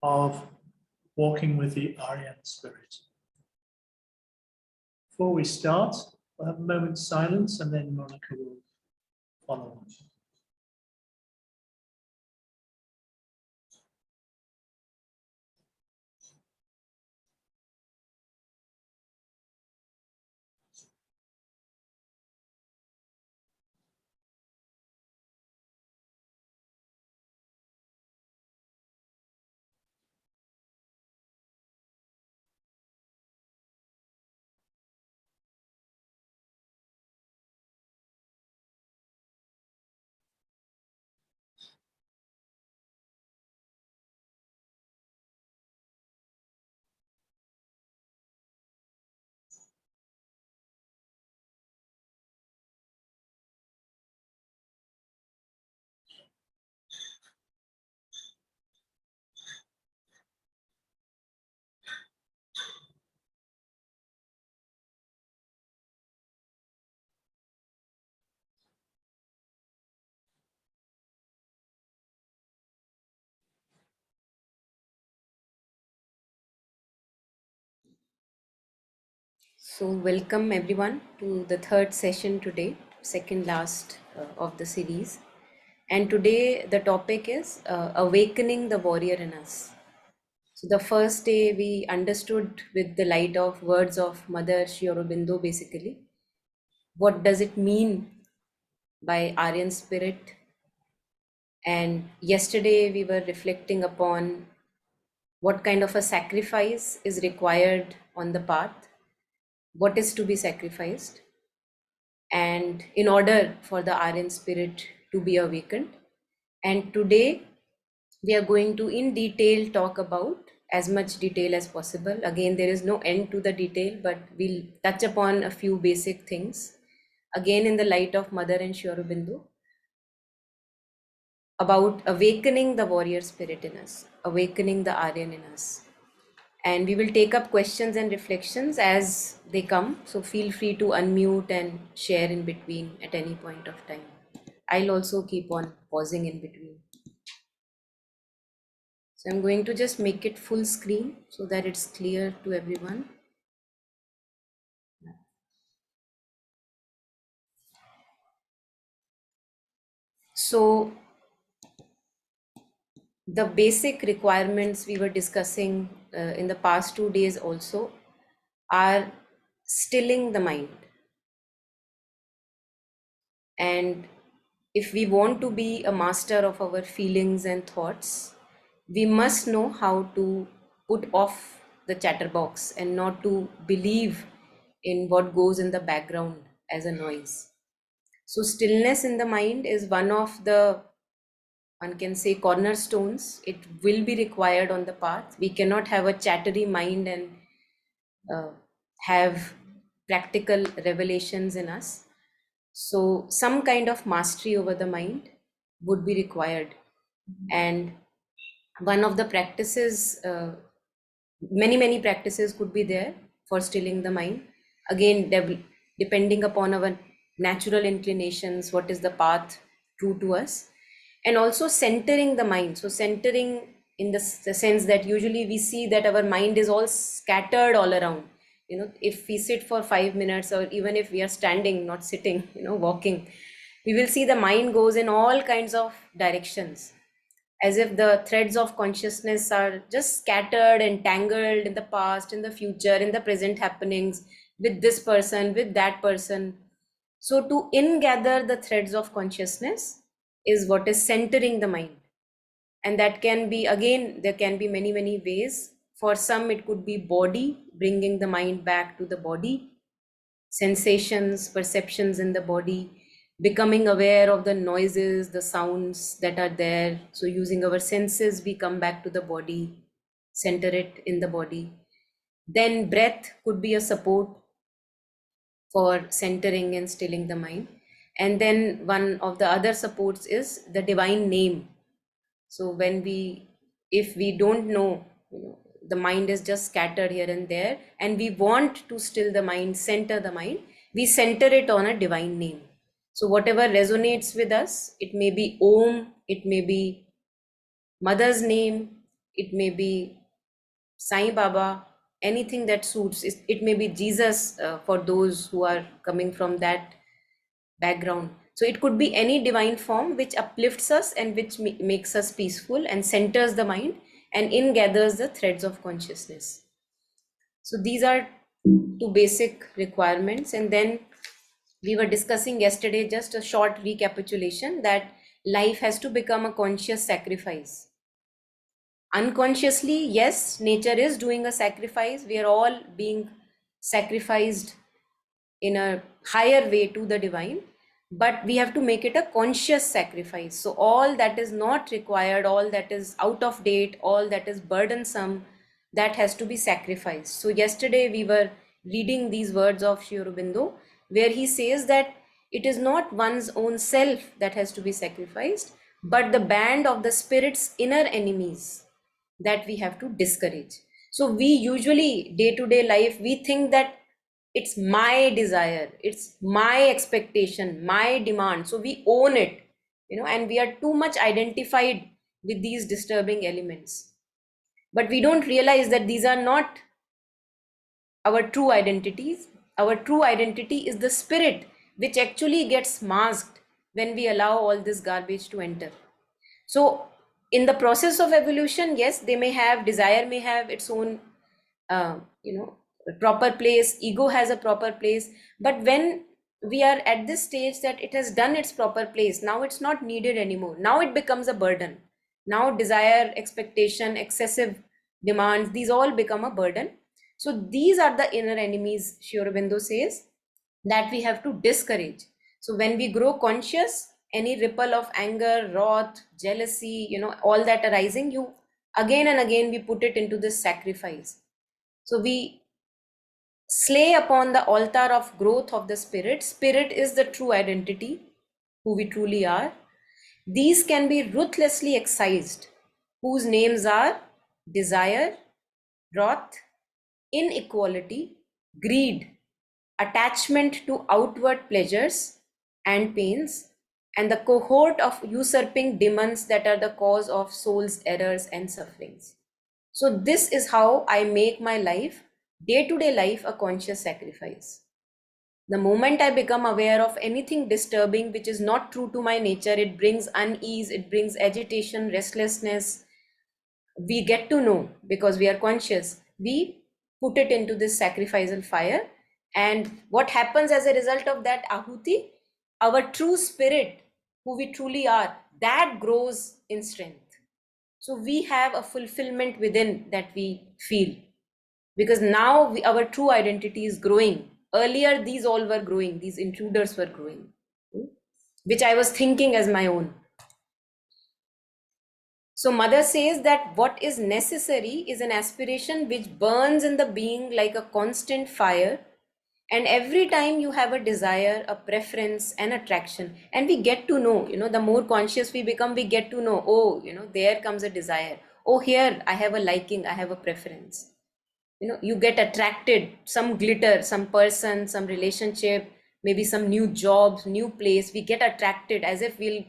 of walking with the Aryan spirit. Before we start, we'll have a moment's silence and then Monica will follow. So welcome everyone to the third session today, second last of the series. And today the topic is awakening the warrior in us. So the first day we understood with the light of words of Mother Sri Aurobindo basically, what does it mean by Aryan spirit? And yesterday we were reflecting upon what kind of a sacrifice is required on the path, what is to be sacrificed, and in order for the Aryan spirit to be awakened. And today we are going to in detail talk about as much detail as possible. Again, there is no end to the detail, but we'll touch upon a few basic things. Again, in the light of Mother and Sri Aurobindo, about awakening the warrior spirit in us, awakening the Aryan in us. And we will take up questions and reflections as they come. So feel free to unmute and share in between at any point of time. I'll also keep on pausing in between. So I'm going to just make it full screen so that it's clear to everyone. So the basic requirements we were discussing in the past 2 days also are stilling the mind. And if we want to be a master of our feelings and thoughts, we must know how to put off the chatterbox and not to believe in what goes in the background as a noise. So stillness in the mind is one of the, one can say, cornerstones. It will be required on the path. We cannot have a chattery mind and have practical revelations in us. So some kind of mastery over the mind would be required. And one of the practices, many practices could be there for stilling the mind. Again, depending upon our natural inclinations, what is the path true to us, and also centering the mind. So centering in the sense that usually we see that our mind is all scattered all around. If we sit for 5 minutes, or even if we are standing, not sitting, walking, we will see the mind goes in all kinds of directions, as if the threads of consciousness are just scattered and tangled in the past, in the future, in the present happenings, with this person, with that person. So to ingather the threads of consciousness is what is centering the mind. And that can be, again, there can be many ways. For some, it could be body, bringing the mind back to the body, sensations, perceptions in the body, becoming aware of the noises, the sounds that are there. So using our senses, we come back to the body, center it in the body. Then breath could be a support for centering and stilling the mind. And then one of the other supports is the divine name. So if we don't know, the mind is just scattered here and there, and we want to still the mind, center the mind, we center it on a divine name. So whatever resonates with us, it may be Om, it may be Mother's name, it may be Sai Baba, anything that suits. It may be Jesus for those who are coming from that background. So it could be any divine form which uplifts us and which makes us peaceful and centers the mind and in gathers the threads of consciousness. So these are two basic requirements. And then we were discussing yesterday, just a short recapitulation, that life has to become a conscious sacrifice. Unconsciously, yes, nature is doing a sacrifice. We are all being sacrificed in a higher way to the divine, but we have to make it a conscious sacrifice. So all that is not required, all that is out of date, all that is burdensome, that has to be sacrificed. So yesterday we were reading these words of Sri Aurobindo, where he says that it is not one's own self that has to be sacrificed, but the band of the spirit's inner enemies that we have to discourage. So we usually, day to day life, we think that it's my desire, it's my expectation, my demand, so we own it, and we are too much identified with these disturbing elements, but we don't realize that these are not our true identities. Our true identity is the spirit, which actually gets masked when we allow all this garbage to enter. So in the process of evolution, yes, they may have, desire may have its own uh, you know proper place, ego has a proper place, but when we are at this stage that it has done its proper place, now it's not needed anymore, now it becomes a burden. Now desire, expectation, excessive demands, these all become a burden. So these are the inner enemies, Sri Aurobindo says, that we have to discourage. So when we grow conscious, any ripple of anger, wrath, jealousy, all that arising, you again and again we put it into this sacrifice. So we slay upon the altar of growth of the spirit. Spirit is the true identity, who we truly are. These can be ruthlessly excised, whose names are desire, wrath, inequality, greed, attachment to outward pleasures and pains, and the cohort of usurping demons that are the cause of soul's errors and sufferings. So this is how I make my life, day-to-day life, a conscious sacrifice. The moment I become aware of anything disturbing which is not true to my nature, it brings unease, it brings agitation, restlessness. We get to know, because we are conscious, we put it into this sacrificial fire. And what happens as a result of that ahuti? Our true spirit, who we truly are, that grows in strength. So we have a fulfillment within that we feel, because now our true identity is growing. Earlier, these all were growing, these intruders were growing, which I was thinking as my own. So mother says that what is necessary is an aspiration which burns in the being like a constant fire. And every time you have a desire, a preference, an attraction, and we get to know, the more conscious we become, we get to know, oh, there comes a desire. Oh, here I have a liking, I have a preference. You get attracted, some glitter, some person, some relationship, maybe some new jobs, new place. We get attracted as if we'll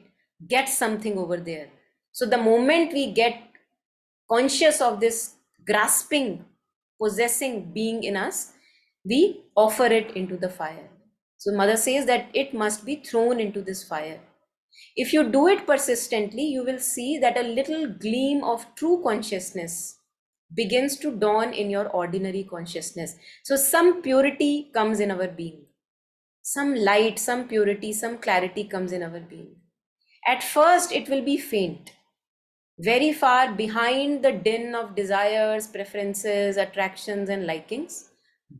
get something over there. So the moment we get conscious of this grasping, possessing being in us, we offer it into the fire. So mother says that it must be thrown into this fire. If you do it persistently, you will see that a little gleam of true consciousness begins to dawn in your ordinary consciousness. So some purity comes in our being, some light, some purity, some clarity comes in our being. At first, it will be faint, very far behind the din of desires, preferences, attractions, and likings.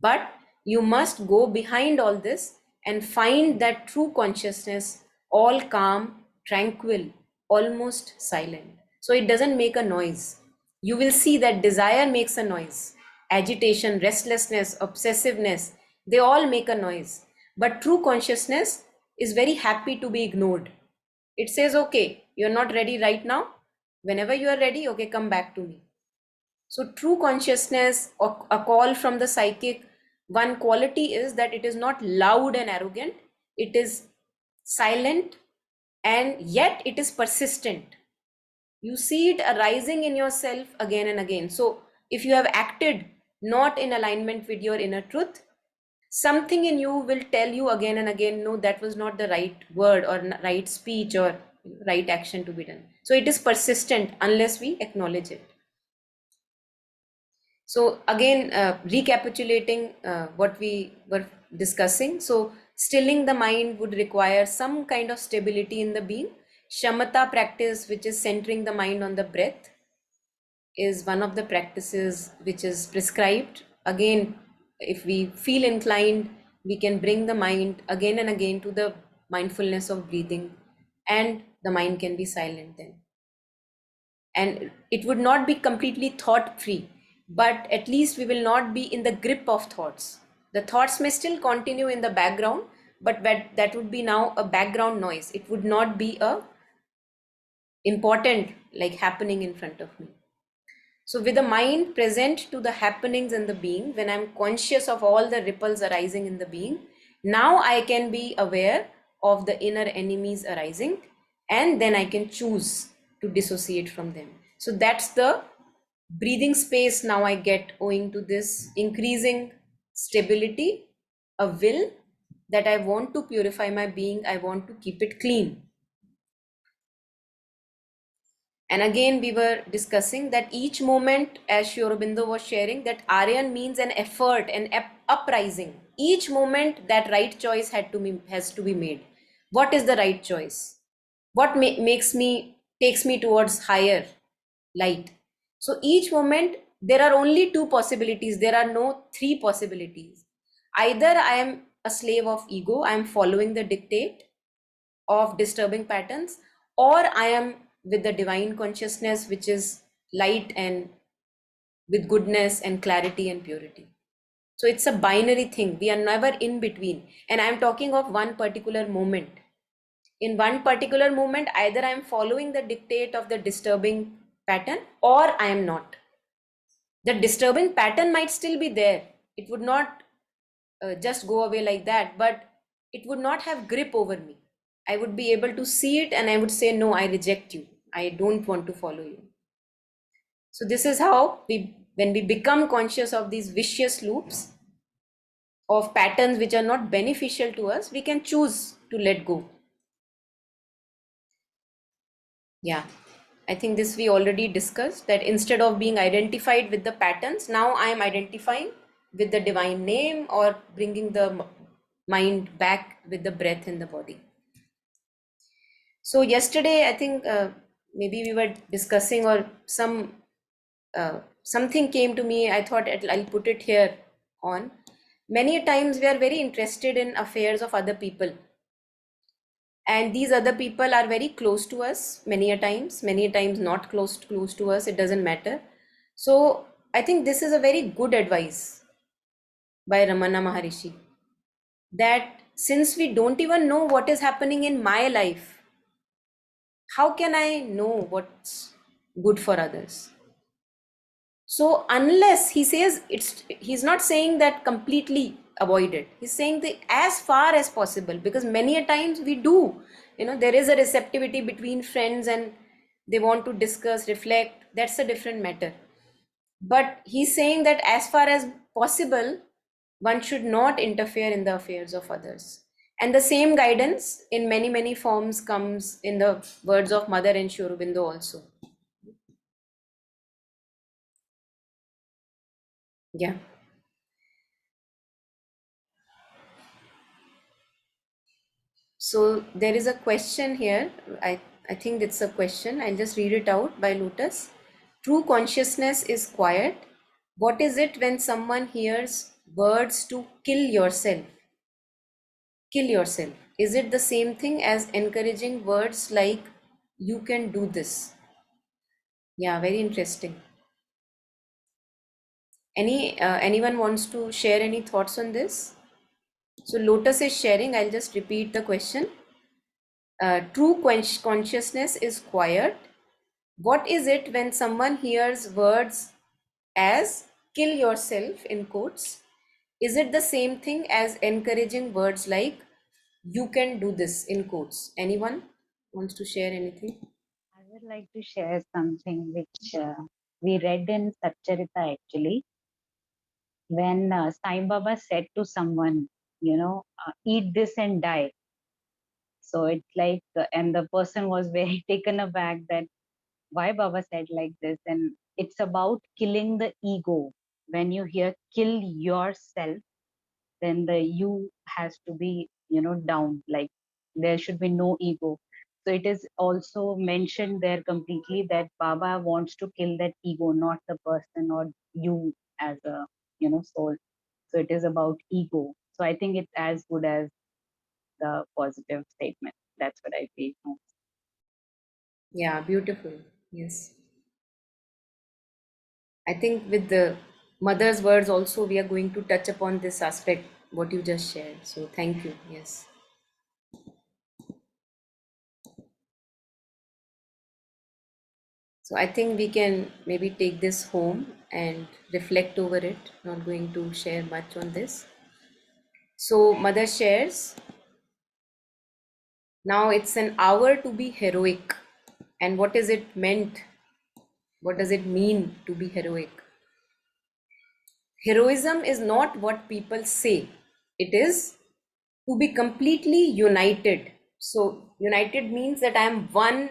But you must go behind all this and find that true consciousness, all calm, tranquil, almost silent. So it doesn't make a noise. You will see that desire makes a noise. Agitation, restlessness, obsessiveness, they all make a noise. But true consciousness is very happy to be ignored. It says, okay, you're not ready right now. Whenever you are ready, okay, come back to me. So true consciousness, or a call from the psychic, one quality is that it is not loud and arrogant. It is silent, and yet it is persistent. You see it arising in yourself again and again. So if you have acted not in alignment with your inner truth, something in you will tell you again and again, no, that was not the right word or right speech or right action to be done. So it is persistent unless we acknowledge it. So again, recapitulating what we were discussing. So stilling the mind would require some kind of stability in the being. Shamatha practice, which is centering the mind on the breath, is one of the practices which is prescribed. Again, if we feel inclined, we can bring the mind again and again to the mindfulness of breathing, and the mind can be silent then. And it would not be completely thought free, but at least we will not be in the grip of thoughts. The thoughts may still continue in the background, but that would be now a background noise. It would not be a important like happening in front of me. So with the mind present to the happenings in the being, when I'm conscious of all the ripples arising in the being, now I can be aware of the inner enemies arising, and then I can choose to dissociate from them. So that's the breathing space now I get owing to this increasing stability, a will that I want to purify my being, I want to keep it clean. And again, we were discussing that each moment, as Aurobindo was sharing, that Aryan means an effort, an uprising. Each moment, that right choice has to be made. What is the right choice? What takes me towards higher light? So each moment, there are only two possibilities. There are no three possibilities. Either I am a slave of ego, I am following the dictate of disturbing patterns, or I am with the divine consciousness, which is light and with goodness and clarity and purity. So it's a binary thing. We are never in between. And I'm talking of one particular moment. In one particular moment, either I'm following the dictate of the disturbing pattern or I am not. The disturbing pattern might still be there. It would not just go away like that, but it would not have grip over me. I would be able to see it and I would say, no, I reject you. I don't want to follow you. So this is how when we become conscious of these vicious loops of patterns which are not beneficial to us, we can choose to let go. Yeah, I think this we already discussed, that instead of being identified with the patterns, now I am identifying with the divine name or bringing the mind back with the breath in the body. So yesterday, I think maybe we were discussing or something came to me. I thought I'll put it here on. Many times we are very interested in affairs of other people. And these other people are very close to us many a times not close to us. It doesn't matter. So I think this is a very good advice by Ramana Maharishi, that since we don't even know what is happening in my life, how can I know what's good for others? So unless he says he's not saying that completely avoid it. He's saying that as far as possible, because many a times we do, there is a receptivity between friends and they want to discuss, reflect. That's a different matter. But he's saying that as far as possible, one should not interfere in the affairs of others. And the same guidance in many, many forms comes in the words of Mother and Sri Aurobindo also. Yeah. So there is a question here. I think it's a question. I'll just read it out by Lotus. True consciousness is quiet. What is it when someone hears words to kill yourself? Kill yourself. Is it the same thing as encouraging words like you can do this? Yeah, very interesting. Anyone wants to share any thoughts on this? So Lotus is sharing. I'll just repeat the question. True consciousness is quiet. What is it when someone hears words as kill yourself in quotes? Is it the same thing as encouraging words like you can do this in quotes? Anyone wants to share anything? would like to share something which we read in Satcharita actually. When Sai Baba said to someone, eat this and die. So it's like, and the person was very taken aback that why Baba said like this. And it's about killing the ego. When you hear kill yourself, then the you has to be, down. Like there should be no ego. So it is also mentioned there completely that Baba wants to kill that ego, not the person or you as a, soul. So it is about ego. So I think it's as good as the positive statement. That's what I feel. Yeah, beautiful. Yes. I think with the mother's words also, we are going to touch upon this aspect, what you just shared. So thank you. Yes. So I think we can maybe take this home and reflect over it. Not going to share much on this. So mother shares, now it's an hour to be heroic. And what is it meant? What does it mean to be heroic? Heroism is not what people say. It is to be completely united. So united means that I am one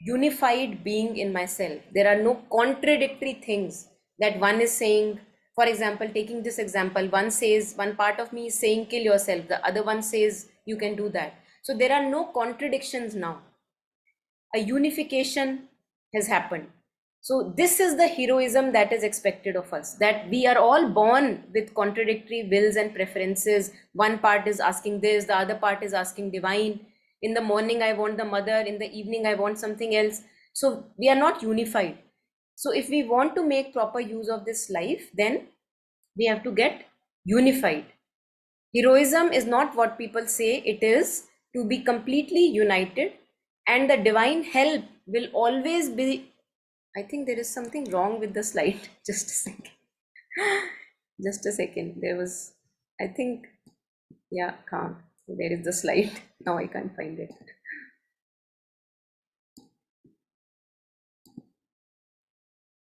unified being in myself. There are no contradictory things that one is saying. For example, taking this example, one says, one part of me is saying kill yourself, the other one says you can do that. So there are no contradictions now. A unification has happened. So this is the heroism that is expected of us, that we are all born with contradictory wills and preferences. One part is asking this, the other part is asking divine. In the morning I want the mother, in the evening I want something else. So we are not unified. So if we want to make proper use of this life, then we have to get unified. Heroism is not what people say, it is to be completely united, and the divine help will always be. I think there is something wrong with the slide. Just a second. Just a second. There was, I think, yeah, calm. There is the slide. Now I can't find it.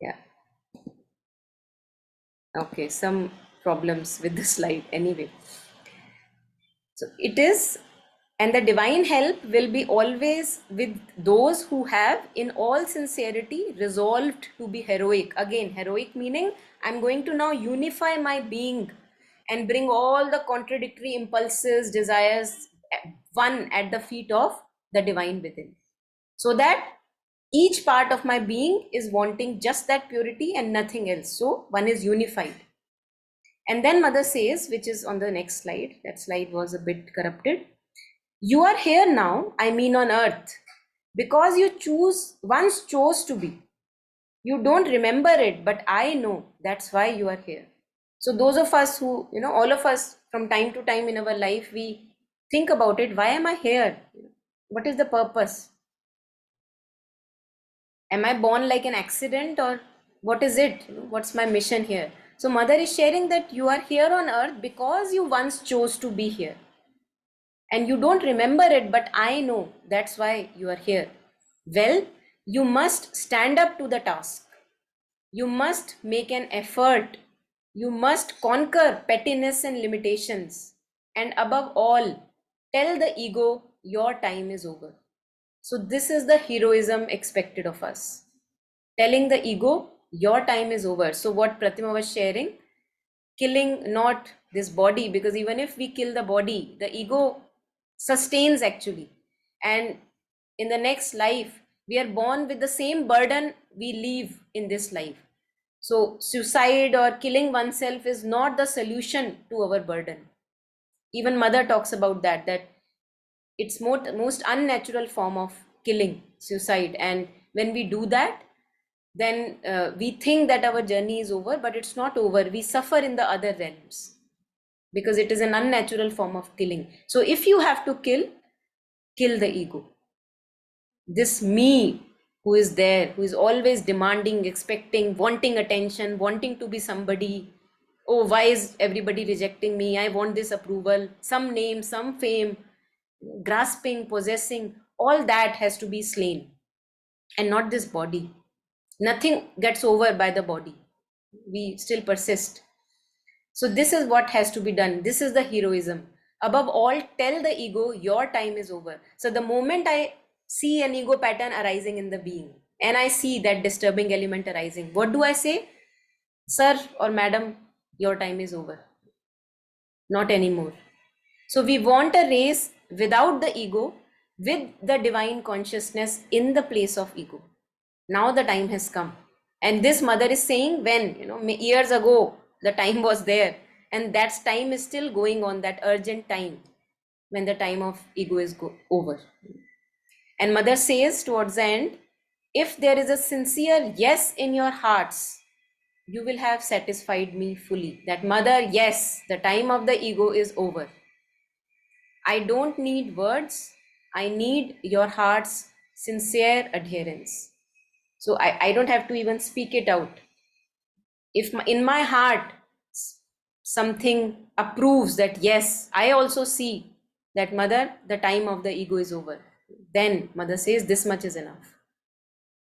Yeah. Okay, some problems with the slide. Anyway, so it is, and the divine help will be always with those who have, in all sincerity, resolved to be heroic. Again, heroic meaning I'm going to now unify my being and bring all the contradictory impulses, desires, one at the feet of the divine within. So that each part of my being is wanting just that purity and nothing else. So one is unified. And then mother says, which is on the next slide, that slide was a bit corrupted. You are here now, I mean on earth, because you once chose to be. You don't remember it, but I know that's why you are here. So those of us who, all of us from time to time in our life, we think about it. Why am I here? What is the purpose? Am I born like an accident, or what is it? What's my mission here? So mother is sharing that you are here on earth because you once chose to be here. And you don't remember it, but I know that's why you are here. Well, you must stand up to the task. You must make an effort. You must conquer pettiness and limitations. And above all, tell the ego your time is over. So this is the heroism expected of us. Telling the ego your time is over. So what Pratima was sharing, killing not this body, because even if we kill the body, the ego sustains actually. And in the next life, we are born with the same burden we leave in this life. So suicide or killing oneself is not the solution to our burden. Even mother talks about that it's most unnatural form of killing, suicide. And when we do that, then we think that our journey is over, but it's not over. We suffer in the other realms because it is an unnatural form of killing. So if you have to kill the ego, this me who is there, who is always demanding, expecting, wanting attention, wanting to be somebody. Oh, why is everybody rejecting me? I want this approval, some name, some fame, grasping, possessing, all that has to be slain. and not this body. Nothing gets over by the body. We still persist. So this is what has to be done. This is the heroism. Above all, tell the ego your time is over. So the moment I see an ego pattern arising in the being and I see that disturbing element arising, what do I say? Sir or madam, your time is over. Not anymore. So we want a race without the ego, with the divine consciousness in the place of ego. Now the time has come. And this mother is saying, when, years ago, the time was there. And that time is still going on, that urgent time, when the time of ego is over. And mother says towards the end, if there is a sincere yes in your hearts, you will have satisfied me fully. That mother, yes, the time of the ego is over. I don't need words. I need your heart's sincere adherence. So I don't have to even speak it out. If in my heart something approves that, yes, I also see that mother, the time of the ego is over, then mother says this much is enough.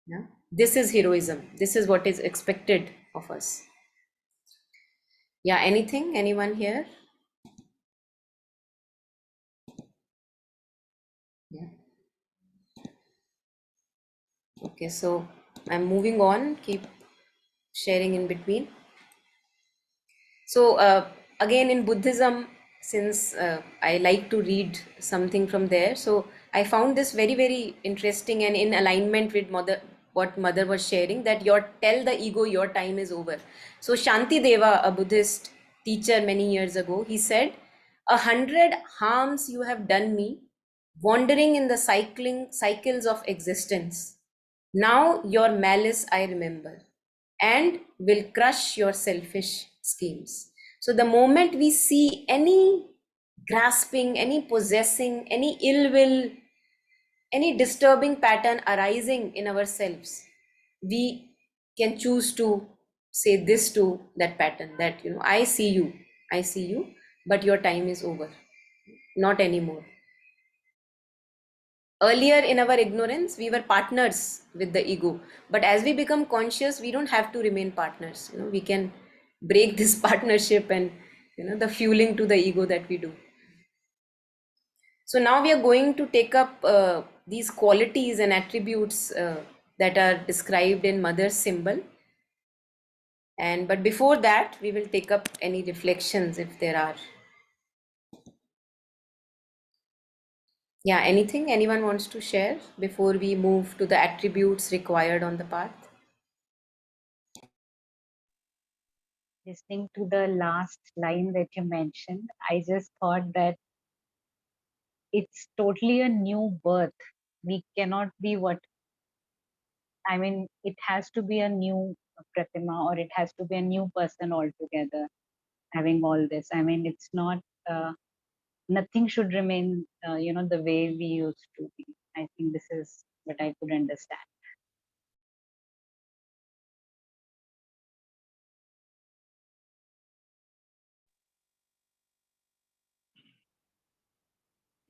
Yeah? This is heroism. This is what is expected of us. Yeah, anything? Anyone here? Yeah. Okay, so I'm moving on. Keep sharing in between. So again, in Buddhism, since I like to read something from there, so I found this very, very interesting and in alignment with what mother was sharing, that tell the ego your time is over. So Shanti Deva, a Buddhist teacher many years ago, he said, 100 harms you have done me, wandering in the cycles of existence. Now your malice I remember, and will crush your selfish schemes. So the moment we see any grasping, any possessing, any ill will, any disturbing pattern arising in ourselves, we can choose to say this to that pattern, that, I see you, but your time is over, not anymore. Earlier in our ignorance, we were partners with the ego, but as we become conscious, we don't have to remain partners. We can break this partnership and the fueling to the ego that we do. So now we are going to take up these qualities and attributes that are described in mother's symbol. But before that, we will take up any reflections if there are. Yeah, anything anyone wants to share before we move to the attributes required on the path? Listening to the last line that you mentioned, I just thought that it's totally a new birth. We cannot be it has to be a new Pratima, or it has to be a new person altogether having all this. It's not, nothing should remain, the way we used to be. I think this is what I could understand.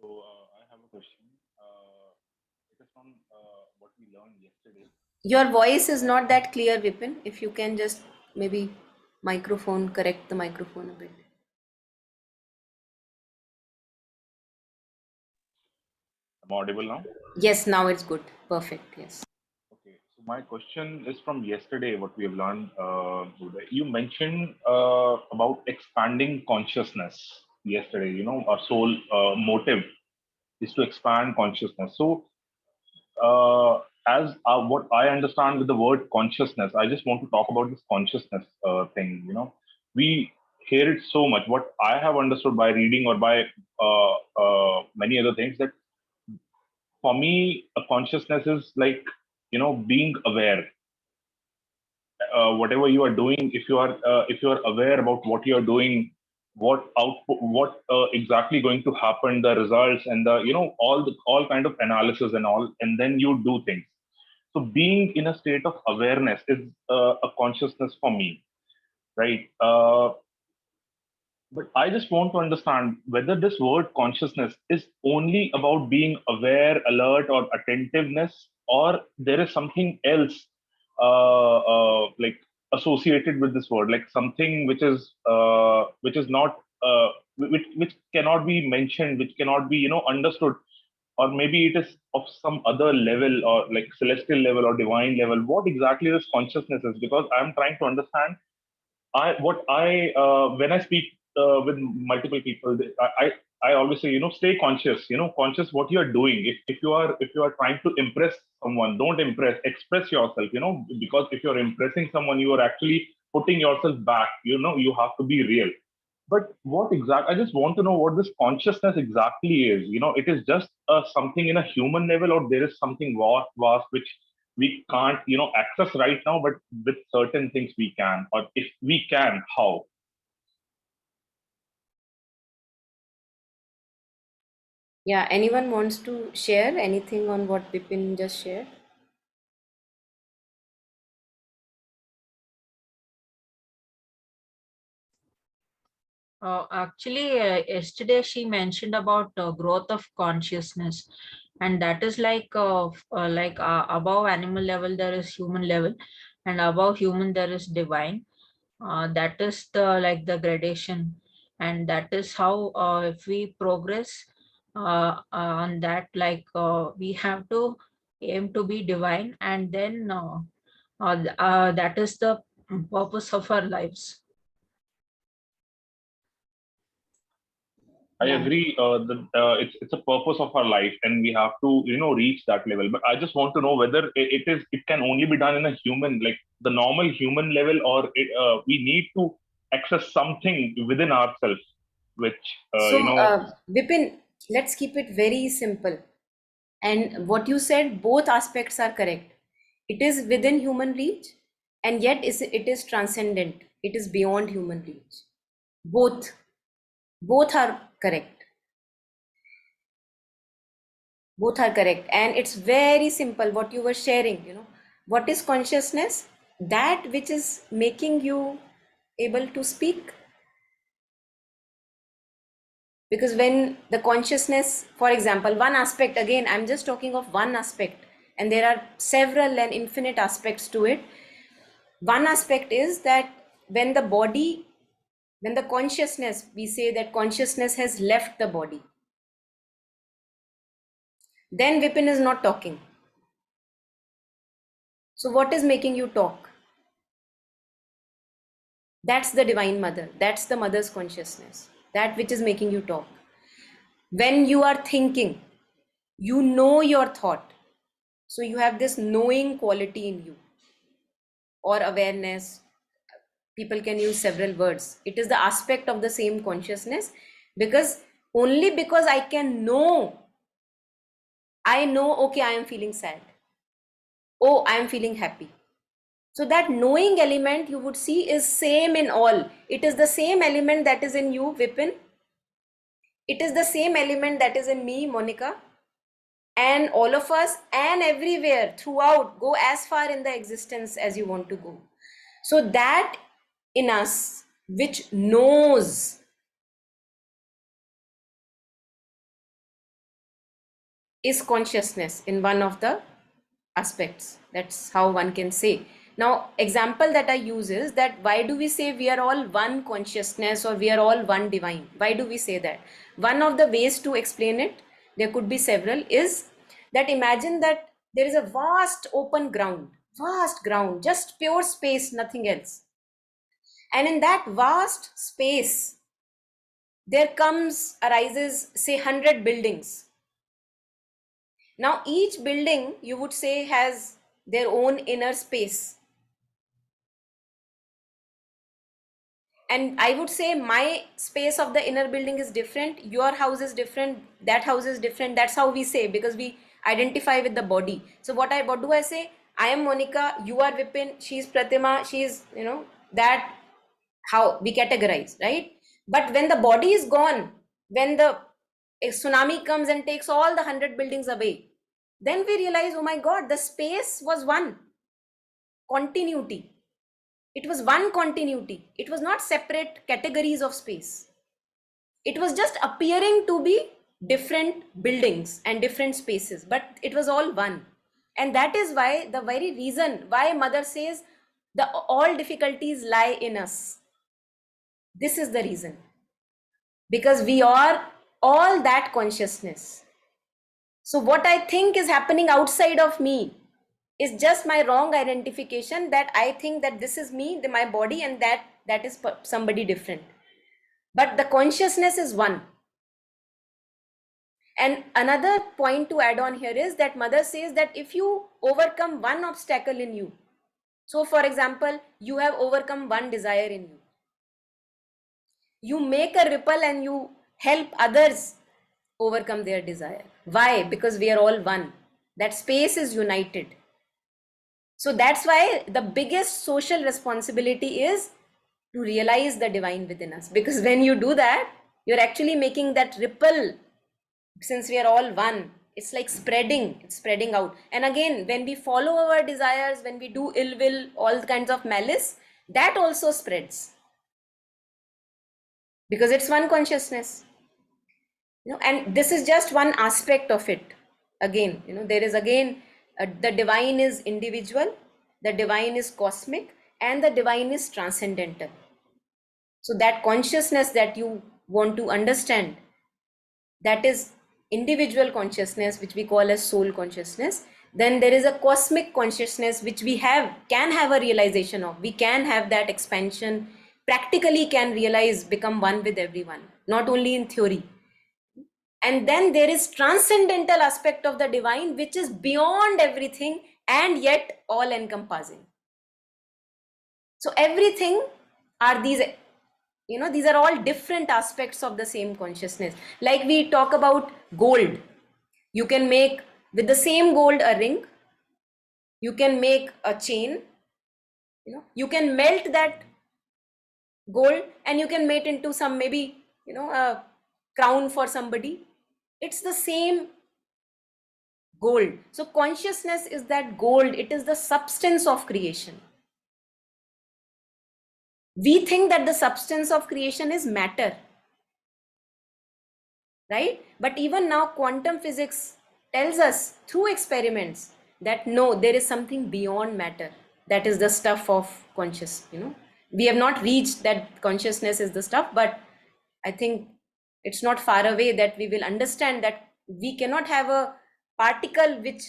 So I have a question. It is from what we learned yesterday. Your voice is not that clear, Vipin. If you can just maybe correct the microphone a bit. I'm audible now? Yes, now it's good. Perfect. Yes. Okay. So my question is from yesterday, what we have learned. You mentioned about expanding consciousness yesterday. Our sole motive is to expand consciousness. So as what I understand with the word consciousness, I just want to talk about this consciousness thing. We hear it so much. What I have understood by reading or by many other things, that for me, a consciousness is like, being aware. Whatever you are doing, if you are aware about what you are doing, what output, what exactly going to happen, the results, and the all kind of analysis and all, and then you do things. So being in a state of awareness is a consciousness for me, right? But I just want to understand whether this word consciousness is only about being aware, alert, or attentiveness, or there is something else like associated with this word, like something which is not which cannot be mentioned, which cannot be understood, or maybe it is of some other level, or like celestial level or divine level. What exactly this consciousness is? Because I'm trying to understand. When I speak with multiple people, I always say, stay conscious. Conscious what you are doing. If you are trying to impress someone, don't impress. Express yourself. Because if you're impressing someone, you are actually putting yourself back. You have to be real. But what exactly? I just want to know what this consciousness exactly is. It is just something in a human level, or there is something vast which we can't access right now, but with certain things we can, or if we can, how? Yeah, anyone wants to share anything on what Bipin just shared? Actually, yesterday she mentioned about growth of consciousness, and that is like above animal level there is human level, and above human there is divine. That is the gradation, and that is how if we progress on that, we have to aim to be divine, and then that is the purpose of our lives. I Yeah. agree that it's a purpose of our life, and we have to reach that level. But I just want to know whether it can only be done in a human, like the normal human level, or we need to access something within ourselves, which So, Bipin, let's keep it very simple. And what you said, both aspects are correct. It is within human reach, and yet it is transcendent. It is beyond human reach. Both are correct. Both are correct. And it's very simple what you were sharing. What is consciousness? That which is making you able to speak. Because when the consciousness, for example, one aspect, again, I'm just talking of one aspect, and there are several and infinite aspects to it. One aspect is that when the body, when the consciousness, we say that consciousness has left the body, then Vipin is not talking. So what is making you talk? That's the divine mother. That's the mother's consciousness. That which is making you talk. When you are thinking, you know your thought. So you have this knowing quality in you, or awareness. People can use several words. It is the aspect of the same consciousness, because only because I can know, I know, okay, I am feeling sad. Oh, I am feeling happy. So that knowing element you would see is same in all. It is the same element that is in you, Vipin. It is the same element that is in me, Monica, and all of us, and everywhere throughout. Go as far in the existence as you want to go. So that in us which knows is consciousness in one of the aspects. That's how one can say. Now, example that I use is that why do we say we are all one consciousness, or we are all one divine? Why do we say that? One of the ways to explain it, there could be several, is that imagine that there is a vast open ground, just pure space, nothing else. And in that vast space, there arises, say, 100 buildings. Now, each building, you would say, has their own inner space. And I would say my space of the inner building is different. Your house is different. That house is different. That's how we say, because we identify with the body. So what do I say? I am Monica, you are Vipin, she's Pratima, she's, that how we categorize, right? But when the body is gone, when a tsunami comes and takes all the 100 buildings away, then we realize, oh my God, the space was one continuity. It was one continuity. It was not separate categories of space. It was just appearing to be different buildings and different spaces, but it was all one. And that is why, the very reason why mother says all difficulties lie in us. This is the reason. Because we are all that consciousness. So what I think is happening outside of me is just my wrong identification, that I think that this is me, my body, and that is somebody different. But the consciousness is one. And another point to add on here is that mother says that if you overcome one obstacle in you, so for example, you have overcome one desire in you, you make a ripple and you help others overcome their desire. Why? Because we are all one. That space is united. So that's why the biggest social responsibility is to realize the divine within us. Because when you do that, you're actually making that ripple. Since we are all one, it's like spreading, it's spreading out. And again, when we follow our desires, when we do ill will, all kinds of malice, that also spreads. Because it's one consciousness. And this is just one aspect of it. Again, there is again, the divine is individual, the divine is cosmic, and the divine is transcendental. So that consciousness that you want to understand, that is individual consciousness, which we call as soul consciousness. Then there is a cosmic consciousness, which we can have a realization of. We can have that expansion, practically can realize, become one with everyone, not only in theory. And then there is transcendental aspect of the divine, which is beyond everything and yet all encompassing. So everything are these, these are all different aspects of the same consciousness. Like we talk about gold. You can make with the same gold a ring. You can make a chain. You can melt that gold and you can make into some, maybe, a crown for somebody. It's the same gold. So consciousness is that gold. It is the substance of creation. We think that the substance of creation is matter, right? But even now quantum physics tells us through experiments that no, there is something beyond matter. That is the stuff of conscious, we have not reached that consciousness is the stuff, but I think it's not far away that we will understand that we cannot have a particle which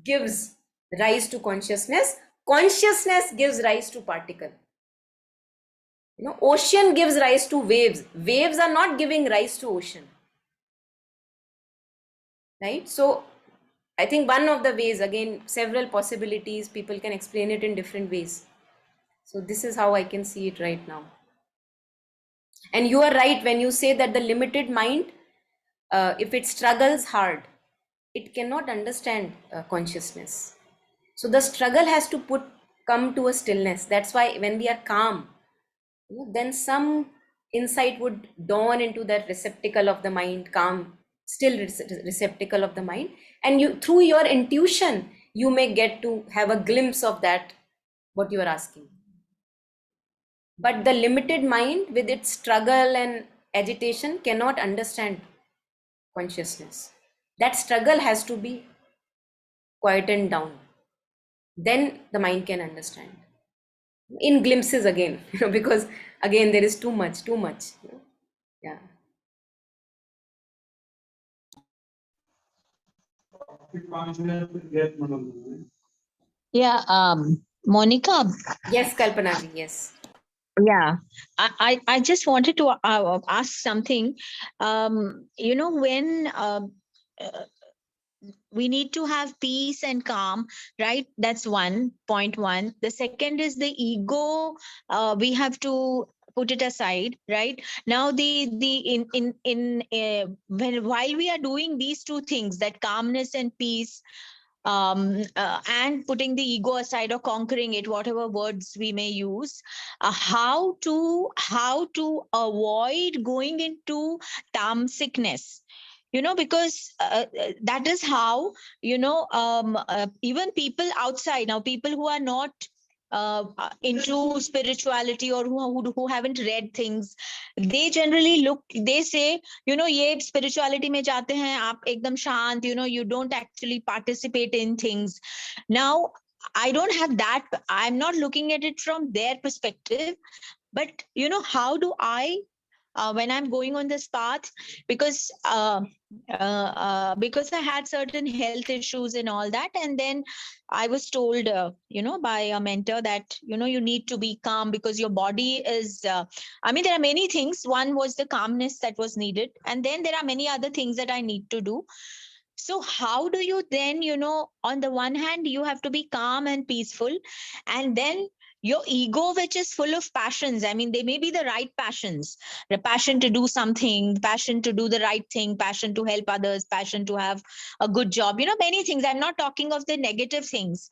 gives rise to consciousness. Consciousness gives rise to particle. Ocean gives rise to waves. Waves are not giving rise to ocean. Right? So I think one of the ways, again, several possibilities, people can explain it in different ways. So this is how I can see it right now. And you are right when you say that the limited mind, if it struggles hard, it cannot understand consciousness. So the struggle has to come to a stillness. That's why when we are calm, then some insight would dawn into that receptacle of the mind, calm, still receptacle of the mind. And you, through your intuition, you may get to have a glimpse of that, what you are asking. But the limited mind with its struggle and agitation cannot understand consciousness. That struggle has to be quietened down. Then the mind can understand. In glimpses again, because again, there is too much. Yeah. Yeah, Monica. Yes, Kalpana ji, yes. Yeah, I just wanted to ask something. When we need to have peace and calm, right? That's 1.1. The second is the ego. We have to put it aside, right? Now while we are doing these two things, that calmness and peace, and putting the ego aside or conquering it, whatever words we may use, how to avoid going into tamsicness, because that is how, even people outside, now people who are not into spirituality, or who haven't read things, they generally look, they say, ye spirituality mein jaate hain aap ekdam shant, you don't actually participate in things. Now, I don't have that. I'm not looking at it from their perspective, but how do I, when I'm going on this path, because because I had certain health issues and all that, and then I was told, by a mentor that you need to be calm because your body is. I mean, there are many things. One was the calmness that was needed, and then there are many other things that I need to do. So how do you then, on the one hand, you have to be calm and peaceful, and then your ego, which is full of passions. I mean, they may be the right passions, the passion to do something, passion to do the right thing, passion to help others, passion to have a good job, many things. I'm not talking of the negative things.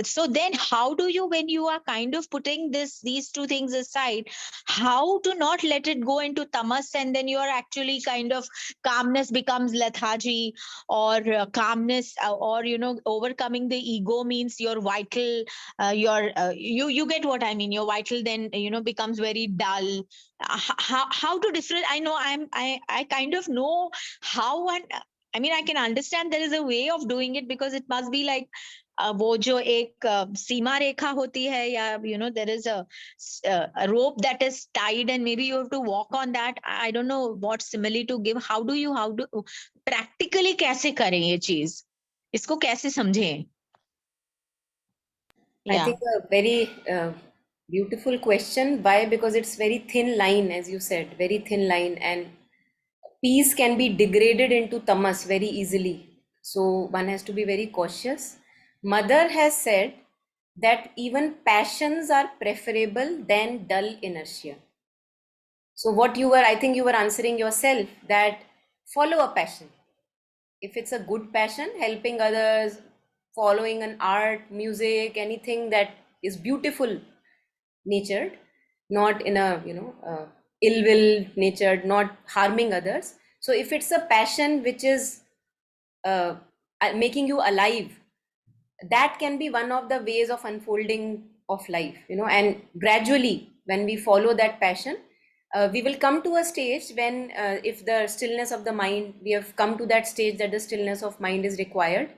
So then how do you, when you are kind of putting these two things aside, how to not let it go into tamas, and then you are actually kind of, calmness becomes lethargy, or calmness, or overcoming the ego means your vital, you get what I mean, your vital then becomes very dull. How to different, I know, I kind of know how, and I mean, I can understand there is a way of doing it, because it must be like वो जो एक सीमा रेखा होती है, या there is a rope that is tied, and maybe you have to walk on that. I don't know what simile to give. How do practically कैसे करें ये चीज, इसको कैसे समझें? I think a very beautiful question. Why? Because it's very thin line, as you said, very thin line, and peace can be degraded into tamas very easily. So one has to be very cautious. Mother has said that even passions are preferable than dull inertia. So what you were, I think you were answering yourself, that follow a passion. If it's a good passion, helping others, following an art, music, anything that is beautiful natured, not in a ill will natured, not harming others. So if it's a passion which is making you alive, that can be one of the ways of unfolding of life, and gradually when we follow that passion, we will come to a stage when, if the stillness of the mind, we have come to that stage that the stillness of mind is required,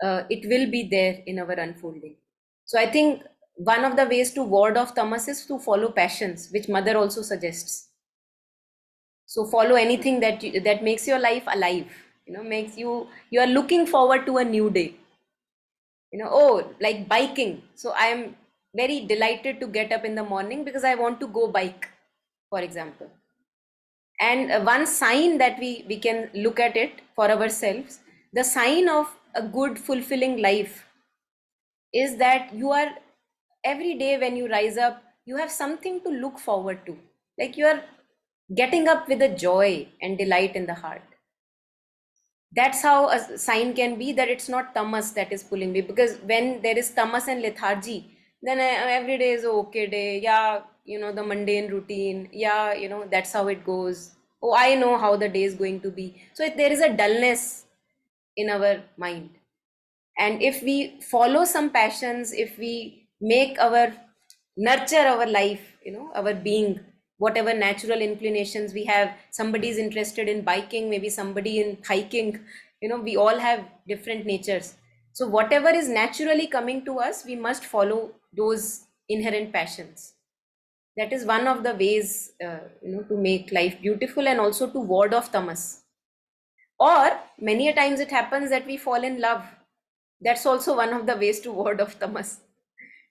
it will be there in our unfolding. So I think one of the ways to ward off tamas is to follow passions, which mother also suggests. So follow anything that makes your life alive, makes you are looking forward to a new day. Oh, like biking. So I am very delighted to get up in the morning because I want to go bike, for example. And one sign that we can look at it for ourselves, the sign of a good fulfilling life is that you are, every day when you rise up, you have something to look forward to, like you are getting up with a joy and delight in the heart. That's how a sign can be that it's not tamas that is pulling me, because when there is tamas and lethargy, then every day is an okay day. Yeah, the mundane routine. Yeah, that's how it goes. Oh, I know how the day is going to be. So if there is a dullness in our mind, and if we follow some passions, if we nurture our life, our being, whatever natural inclinations we have, somebody is interested in biking, maybe somebody in hiking, we all have different natures. So whatever is naturally coming to us, we must follow those inherent passions. That is one of the ways to make life beautiful, and also to ward off tamas. Or many a times it happens that we fall in love. That's also one of the ways to ward off tamas.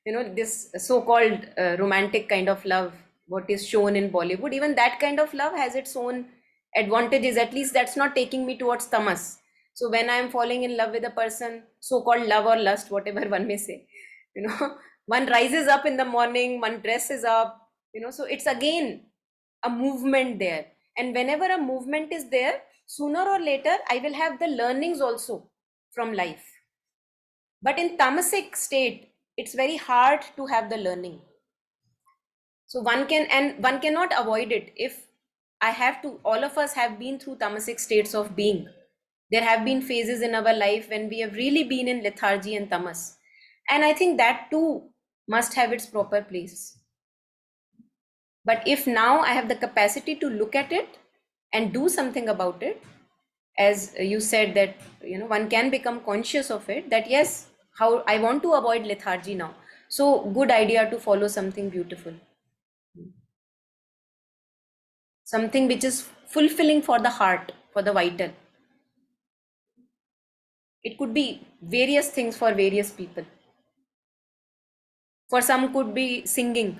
This so-called romantic kind of love, what is shown in Bollywood, even that kind of love has its own advantages. At least that's not taking me towards tamas. So when I'm falling in love with a person, so-called love or lust, whatever one may say, one rises up in the morning, one dresses up, so it's again a movement there. And whenever a movement is there, sooner or later, I will have the learnings also from life. But in tamasic state, it's very hard to have the learning. So one cannot avoid it. If I have to, all of us have been through tamasic states of being. There have been phases in our life when we have really been in lethargy and tamas. And I think that too must have its proper place. But if now I have the capacity to look at it and do something about it, as you said that, one can become conscious of it, that yes, how I want to avoid lethargy now. So good idea to follow something beautiful. Something which is fulfilling for the heart, for the vital. It could be various things for various people. For some could be singing,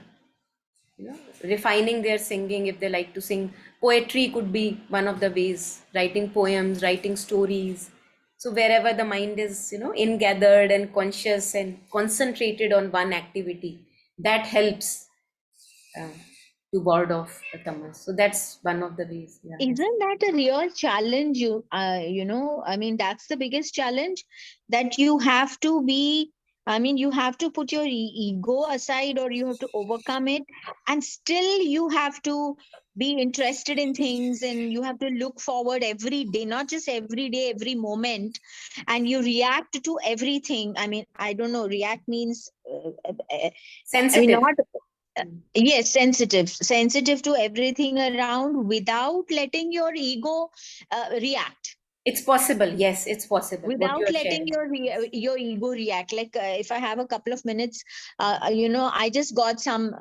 refining their singing if they like to sing. Poetry could be one of the ways, writing poems, writing stories. So wherever the mind is, ingathered and conscious and concentrated on one activity, that helps uh, to ward off the tamas. So that's one of the ways. Yeah. Isn't that a real challenge? I mean, that's the biggest challenge, that you have to be, I mean, you have to put your ego aside, or you have to overcome it, and still you have to be interested in things, and you have to look forward every day, not just every day, every moment, and you react to everything. I mean, I don't know, react means, I mean, Sensitive. not, yes, sensitive to everything around without letting your ego react, It's possible. Yes, it's possible. What you without are letting sharing. your ego react. Like, if I have a couple of minutes, I just got some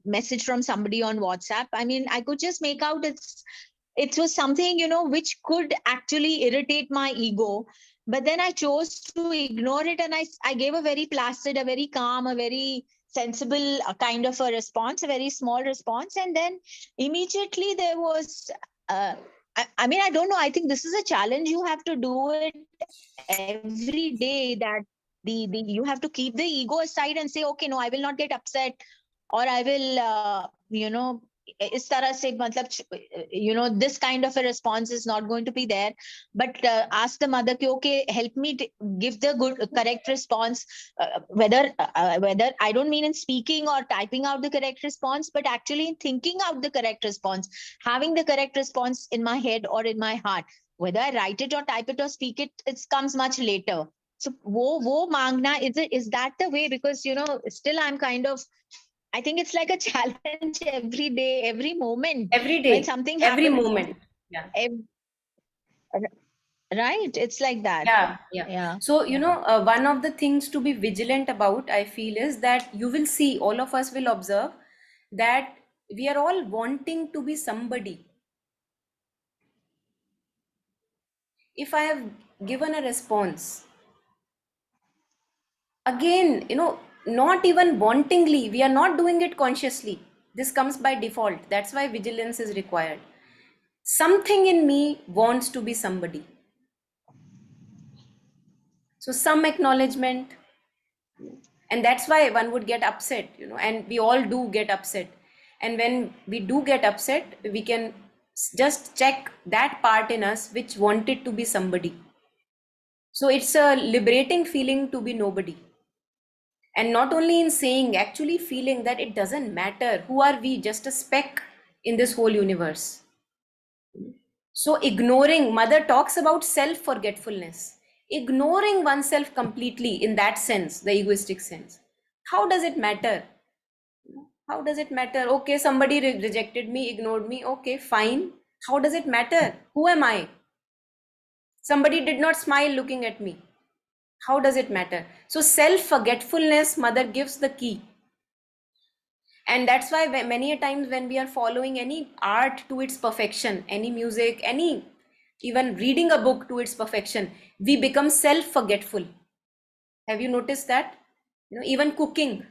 message from somebody on WhatsApp. I mean, I could just make out it was something, which could actually irritate my ego, but then I chose to ignore it, and I gave a very placid, a very calm, a very sensible kind of a response, a very small response, and then immediately there was, I mean, I don't know, I think this is a challenge. You have to do it every day, that the you have to keep the ego aside and say, okay, no, I will not get upset, or I will, इस तरह से मतलब, this kind of a response is not going to be there, but ask the mother कि, okay, help me give the good correct response, whether I don't mean in speaking or typing out the correct response, but actually in thinking out the correct response, having the correct response in my head or in my heart. Whether I write it or type it or speak it, it comes much later. So wo mangna, is that the way? Because still I'm kind of, I think it's like a challenge every day, every moment. Every When day, something every happens, moment. Yeah. right? It's like that. Yeah. Yeah. So, one of the things to be vigilant about, I feel, is that you will see, all of us will observe that we are all wanting to be somebody. If I have given a response, again, not even wantingly, we are not doing it consciously. This comes by default. That's why vigilance is required. Something in me wants to be somebody. So, some acknowledgement, and that's why one would get upset, and we all do get upset. And when we do get upset, we can just check that part in us which wanted to be somebody. So, it's a liberating feeling to be nobody. And not only in saying, actually feeling that it doesn't matter who are we, just a speck in this whole universe. So ignoring, mother talks about self forgetfulness, ignoring oneself completely in that sense, the egoistic sense. How does it matter? How does it matter? Okay, somebody rejected me, ignored me, okay, fine. How does it matter? Who am I? Somebody did not smile looking at me. How does it matter? So self forgetfulness, mother gives the key. And that's why many a times when we are following any art to its perfection, any music, any even reading a book to its perfection, we become self forgetful. Have you noticed that? Even cooking,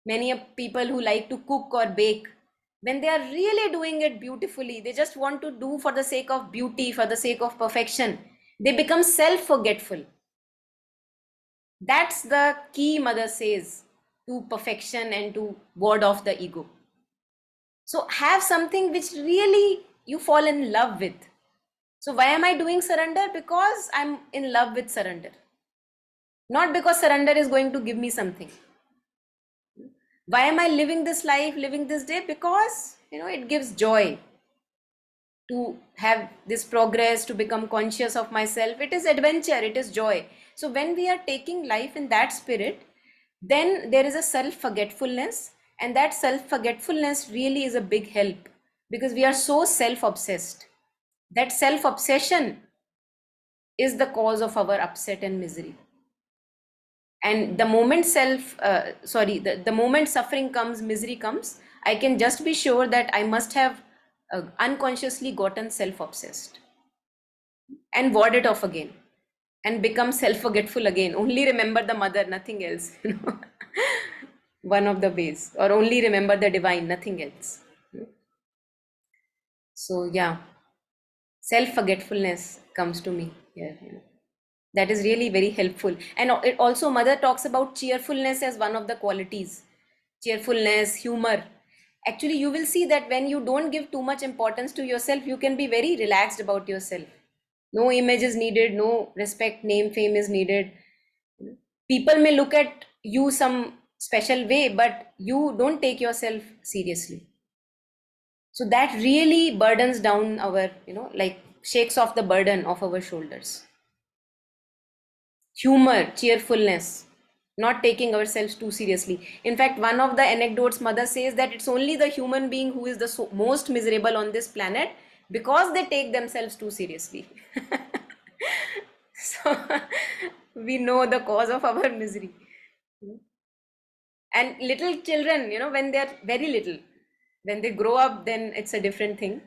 many people who like to cook or bake, when they are really doing it beautifully, they just want to do for the sake of beauty, for the sake of perfection, they become self forgetful. That's the key, mother says, to perfection and to ward off the ego. So have something which really you fall in love with. So why am I doing surrender? Because I'm in love with surrender. Not because surrender is going to give me something. Why am I living this life, living this day? Because, it gives joy to have this progress, to become conscious of myself. It is adventure, it is joy. So when we are taking life in that spirit, then there is a self-forgetfulness, and that self-forgetfulness really is a big help, because we are so self-obsessed. That self-obsession is the cause of our upset and misery. And the moment the moment suffering comes, misery comes, I can just be sure that I must have unconsciously gotten self-obsessed and ward it off again and become self-forgetful again. Only remember the mother, nothing else. One of the ways. Or only remember the divine, nothing else. So yeah, self-forgetfulness comes to me here. That is really very helpful. And it also, mother talks about cheerfulness as one of the qualities. Cheerfulness, humor. Actually, you will see that when you don't give too much importance to yourself, you can be very relaxed about yourself. No image is needed, no respect, name, fame is needed. People may look at you some special way, but you don't take yourself seriously. So that really burdens down our, like shakes off the burden off our shoulders. Humor, cheerfulness, not taking ourselves too seriously. In fact, one of the anecdotes mother says that it's only the human being who is the most miserable on this planet because they take themselves too seriously. So we know the cause of our misery. And little children, when they're very little, when they grow up, then it's a different thing.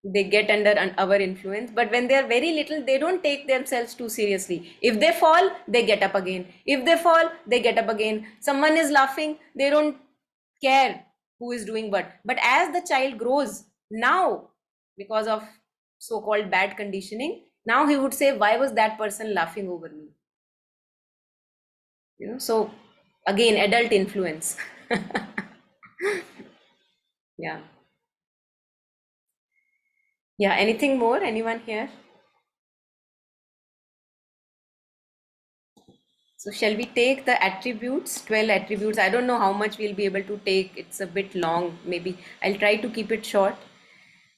They get under our influence, but when they're very little, they don't take themselves too seriously. If they fall, they get up again. If they fall, they get up again. Someone is laughing, they don't care who is doing what. But as the child grows, now, because of so-called bad conditioning, now he would say, why was that person laughing over me? So again, adult influence. Yeah. Yeah, anything more? Anyone here? So shall we take the attributes, 12 attributes? I don't know how much we'll be able to take. It's a bit long. Maybe I'll try to keep it short.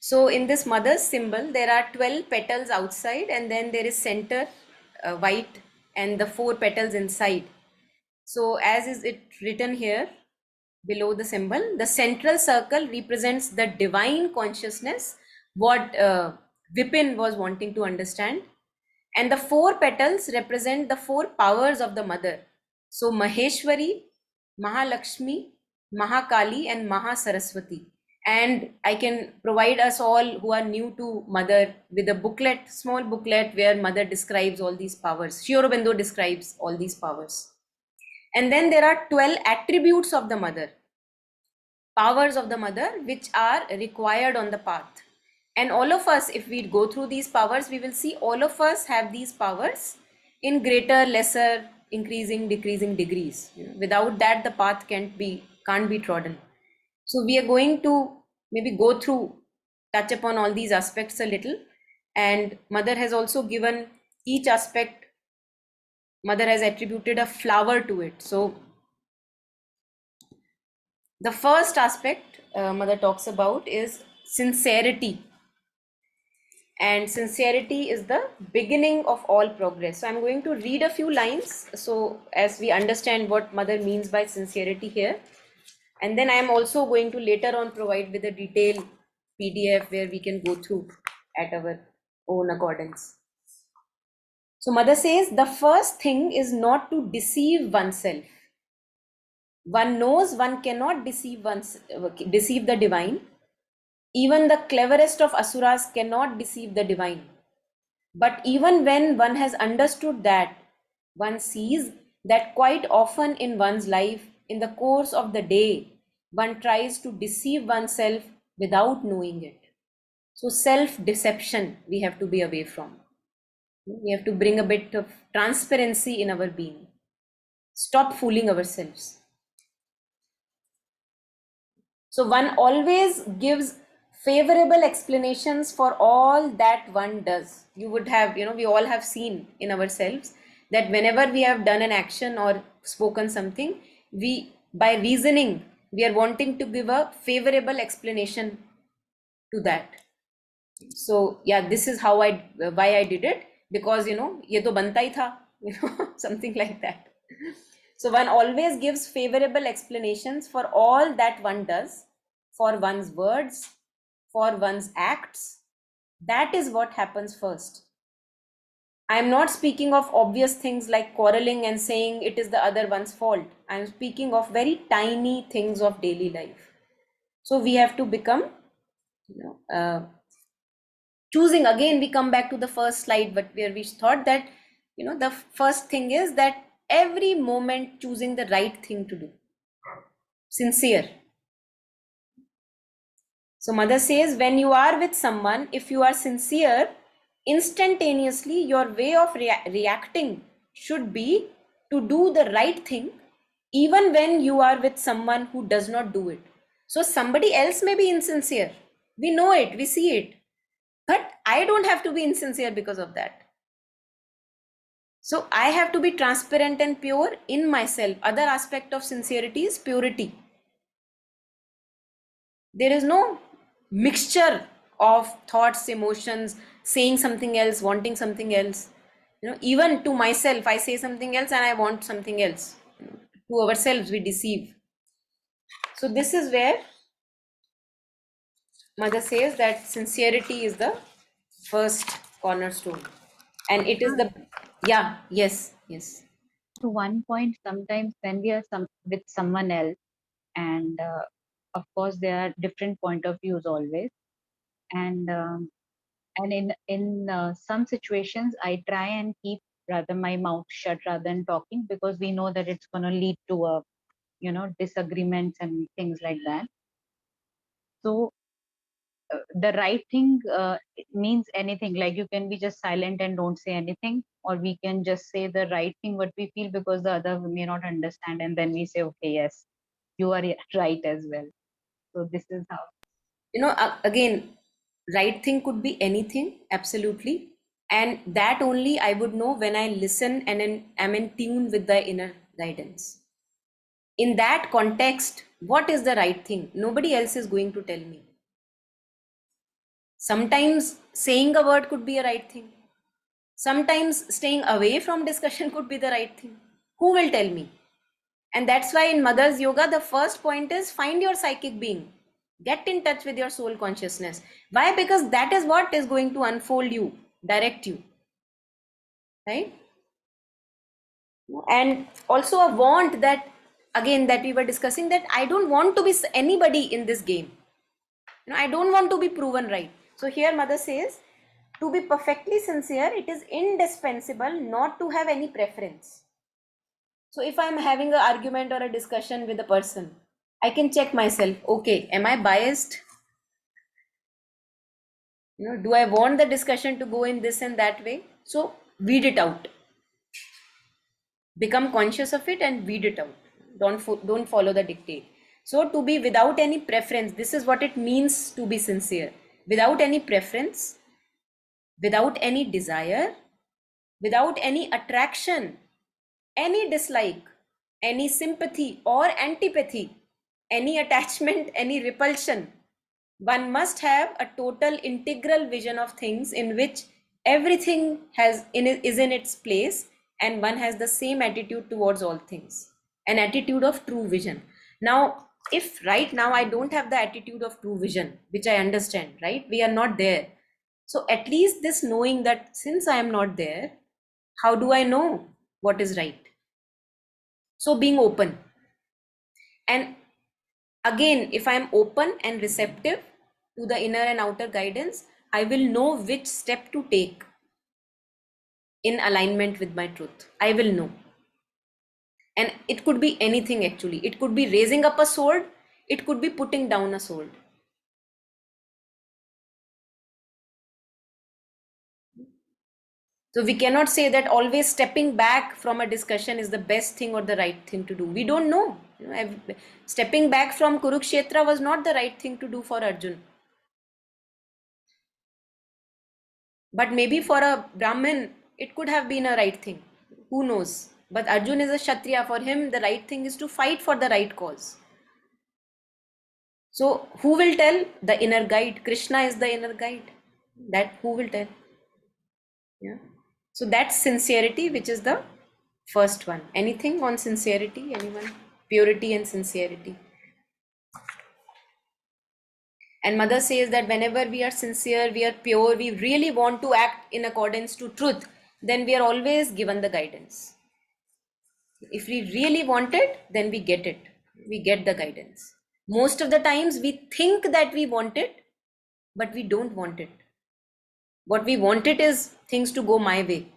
So in this mother's symbol, there are 12 petals outside, and then there is center, white, and the 4 petals inside. So as is it written here below the symbol, the central circle represents the divine consciousness, what Vipin was wanting to understand. And the 4 petals represent the 4 powers of the mother. So Maheshwari, Mahalakshmi, Mahakali, and Mahasaraswati. And I can provide us all who are new to mother with a booklet, small booklet, where mother describes all these powers. Aurobindo describes all these powers. And then there are 12 attributes of the mother, powers of the mother, which are required on the path. And all of us, if we go through these powers, we will see all of us have these powers in greater, lesser, increasing, decreasing degrees. Without that, the path can't be trodden. So we are going to maybe go through, touch upon all these aspects a little. And mother has also given each aspect, mother has attributed a flower to it. So the first aspect mother talks about is sincerity. And sincerity is the beginning of all progress. So I'm going to read a few lines, so as we understand what mother means by sincerity here. And then I am also going to later on provide with a detailed PDF where we can go through at our own accordance. So mother says the first thing is not to deceive oneself. One knows one cannot deceive the divine. Even the cleverest of asuras cannot deceive the divine. But even when one has understood that, one sees that quite often in one's life, in the course of the day, one tries to deceive oneself without knowing it. So self-deception we have to be away from. We have to bring a bit of transparency in our being. Stop fooling ourselves. So one always gives favorable explanations for all that one does. You would have, we all have seen in ourselves that whenever we have done an action or spoken something, by reasoning, we are wanting to give a favorable explanation to that. So yeah, this is why I did it, because ye to banta hi tha, something like that. So one always gives favorable explanations for all that one does, for one's words, for one's acts. That is what happens first. I am not speaking of obvious things like quarreling and saying it is the other one's fault. I am speaking of very tiny things of daily life. So we have to become, choosing. Again, we come back to the first slide, but where we thought that, the first thing is that every moment choosing the right thing to do. Sincere. So mother says, when you are with someone, if you are sincere, instantaneously your way of reacting should be to do the right thing, even when you are with someone who does not do it. So somebody else may be insincere. We know it, we see it. But I don't have to be insincere because of that. So I have to be transparent and pure in myself. Other aspect of sincerity is purity. There is no mixture of thoughts, emotions, saying something else, wanting something else. Even to myself, I say something else and I want something else. To ourselves, we deceive. So this is where mother says that sincerity is the first cornerstone. And it is the, yeah, yes. To one point, sometimes when we are with someone else, and of course there are different point of views always, and in some situations I try and keep rather my mouth shut rather than talking, because we know that it's going to lead to a disagreements and things like that. So the right thing it means anything, like you can be just silent and don't say anything, or we can just say the right thing what we feel, because the other may not understand, and then we say, okay, yes, you are right as well. So this is how. Again, right thing could be anything, absolutely. And that only I would know when I listen and am in tune with the inner guidance. In that context, what is the right thing? Nobody else is going to tell me. Sometimes saying a word could be a right thing. Sometimes staying away from discussion could be the right thing. Who will tell me? And that's why in Mother's Yoga, the first point is find your psychic being. Get in touch with your soul consciousness. Why? Because that is what is going to unfold you, direct you. Right? And also a want that, again, that we were discussing, that I don't want to be anybody in this game. I don't want to be proven right. So here Mother says, to be perfectly sincere, it is indispensable not to have any preference. So if I'm having an argument or a discussion with a person, I can check myself, okay, am I biased? Do I want the discussion to go in this and that way? So weed it out. Become conscious of it and weed it out. Don't follow the dictate. So to be without any preference, this is what it means to be sincere. Without any preference, without any desire, without any attraction, any dislike, any sympathy or antipathy, any attachment, any repulsion. One must have a total integral vision of things in which everything is in its place, and one has the same attitude towards all things, an attitude of true vision. Now, if right now I don't have the attitude of true vision, which I understand, right? We are not there. So at least this knowing that since I am not there, how do I know what is right? So being open. And again, if I am open and receptive to the inner and outer guidance, I will know which step to take in alignment with my truth. I will know. And it could be anything actually. It could be raising up a sword. It could be putting down a sword. So we cannot say that always stepping back from a discussion is the best thing or the right thing to do. We don't know. Stepping back from Kurukshetra was not the right thing to do for Arjun. But maybe for a Brahmin, it could have been a right thing. Who knows? But Arjun is a Kshatriya. For him, the right thing is to fight for the right cause. So who will tell? The inner guide. Krishna is the inner guide. That who will tell? Yeah. So that's sincerity, which is the First one. Anything on sincerity? Anyone? Purity and sincerity. And mother says that whenever we are sincere, we are pure, we really want to act in accordance to truth, then we are always given the guidance. If we really want it, then we get it. We get the guidance. Most of the times we think that we want it, but we don't want it. What we want it is things to go my way.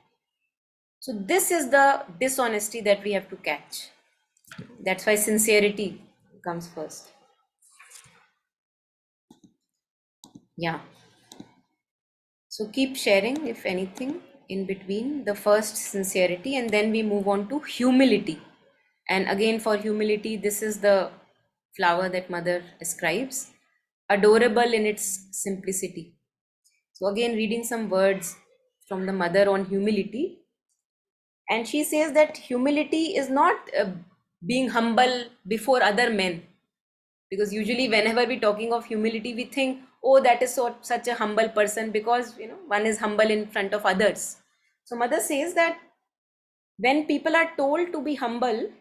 So this is the dishonesty that we have to catch. That's why sincerity comes first. Yeah. So keep sharing, if anything, in between the first sincerity, and then we move on to humility. And again, for humility, this is the flower that mother ascribes, adorable in its simplicity. So again, reading some words from the mother on humility. And she says that humility is not being humble before other men. Because usually whenever we're talking of humility, we think, oh, that is such a humble person, because one is humble in front of others. So mother says that when people are told to be humble,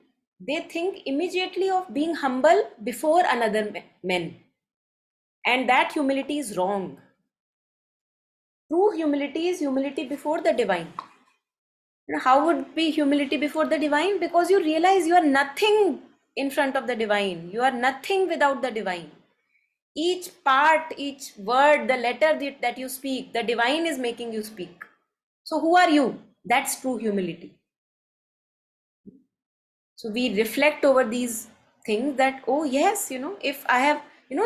they think immediately of being humble before another men. And that humility is wrong. True humility is humility before the divine. How would be humility before the divine? Because you realize you are nothing in front of the divine. You are nothing without the divine. Each part, each word, the letter that you speak, the divine is making you speak. So who are you? That's true humility. So we reflect over these things that, oh yes, if I have,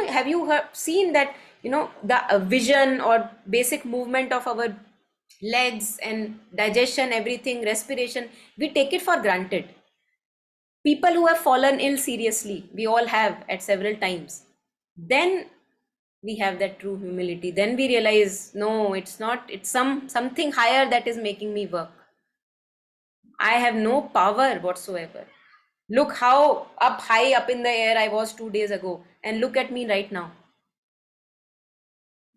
have you seen that, the vision or basic movement of our legs and digestion, everything, respiration, we take it for granted. People who have fallen ill seriously, we all have at several times. Then we have that true humility. Then we realize, no, it's not, it's something higher that is making me work. I have no power whatsoever. Look how high up in the air I was 2 days ago, and look at me right now.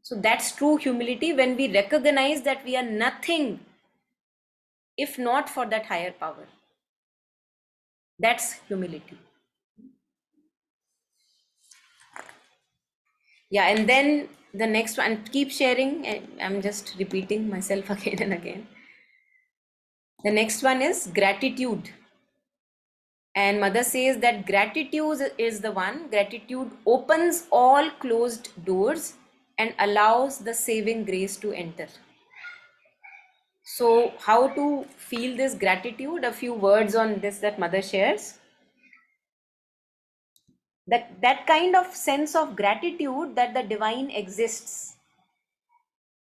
So that's true humility, when we recognize that we are nothing if not for that higher power. That's humility. Yeah, and then the next one, keep sharing. I'm just repeating myself again and again. The next one is gratitude. And mother says that gratitude is the one. Gratitude opens all closed doors and allows the saving grace to enter. So how to feel this gratitude? A few words on this that mother shares. That kind of sense of gratitude that the divine exists.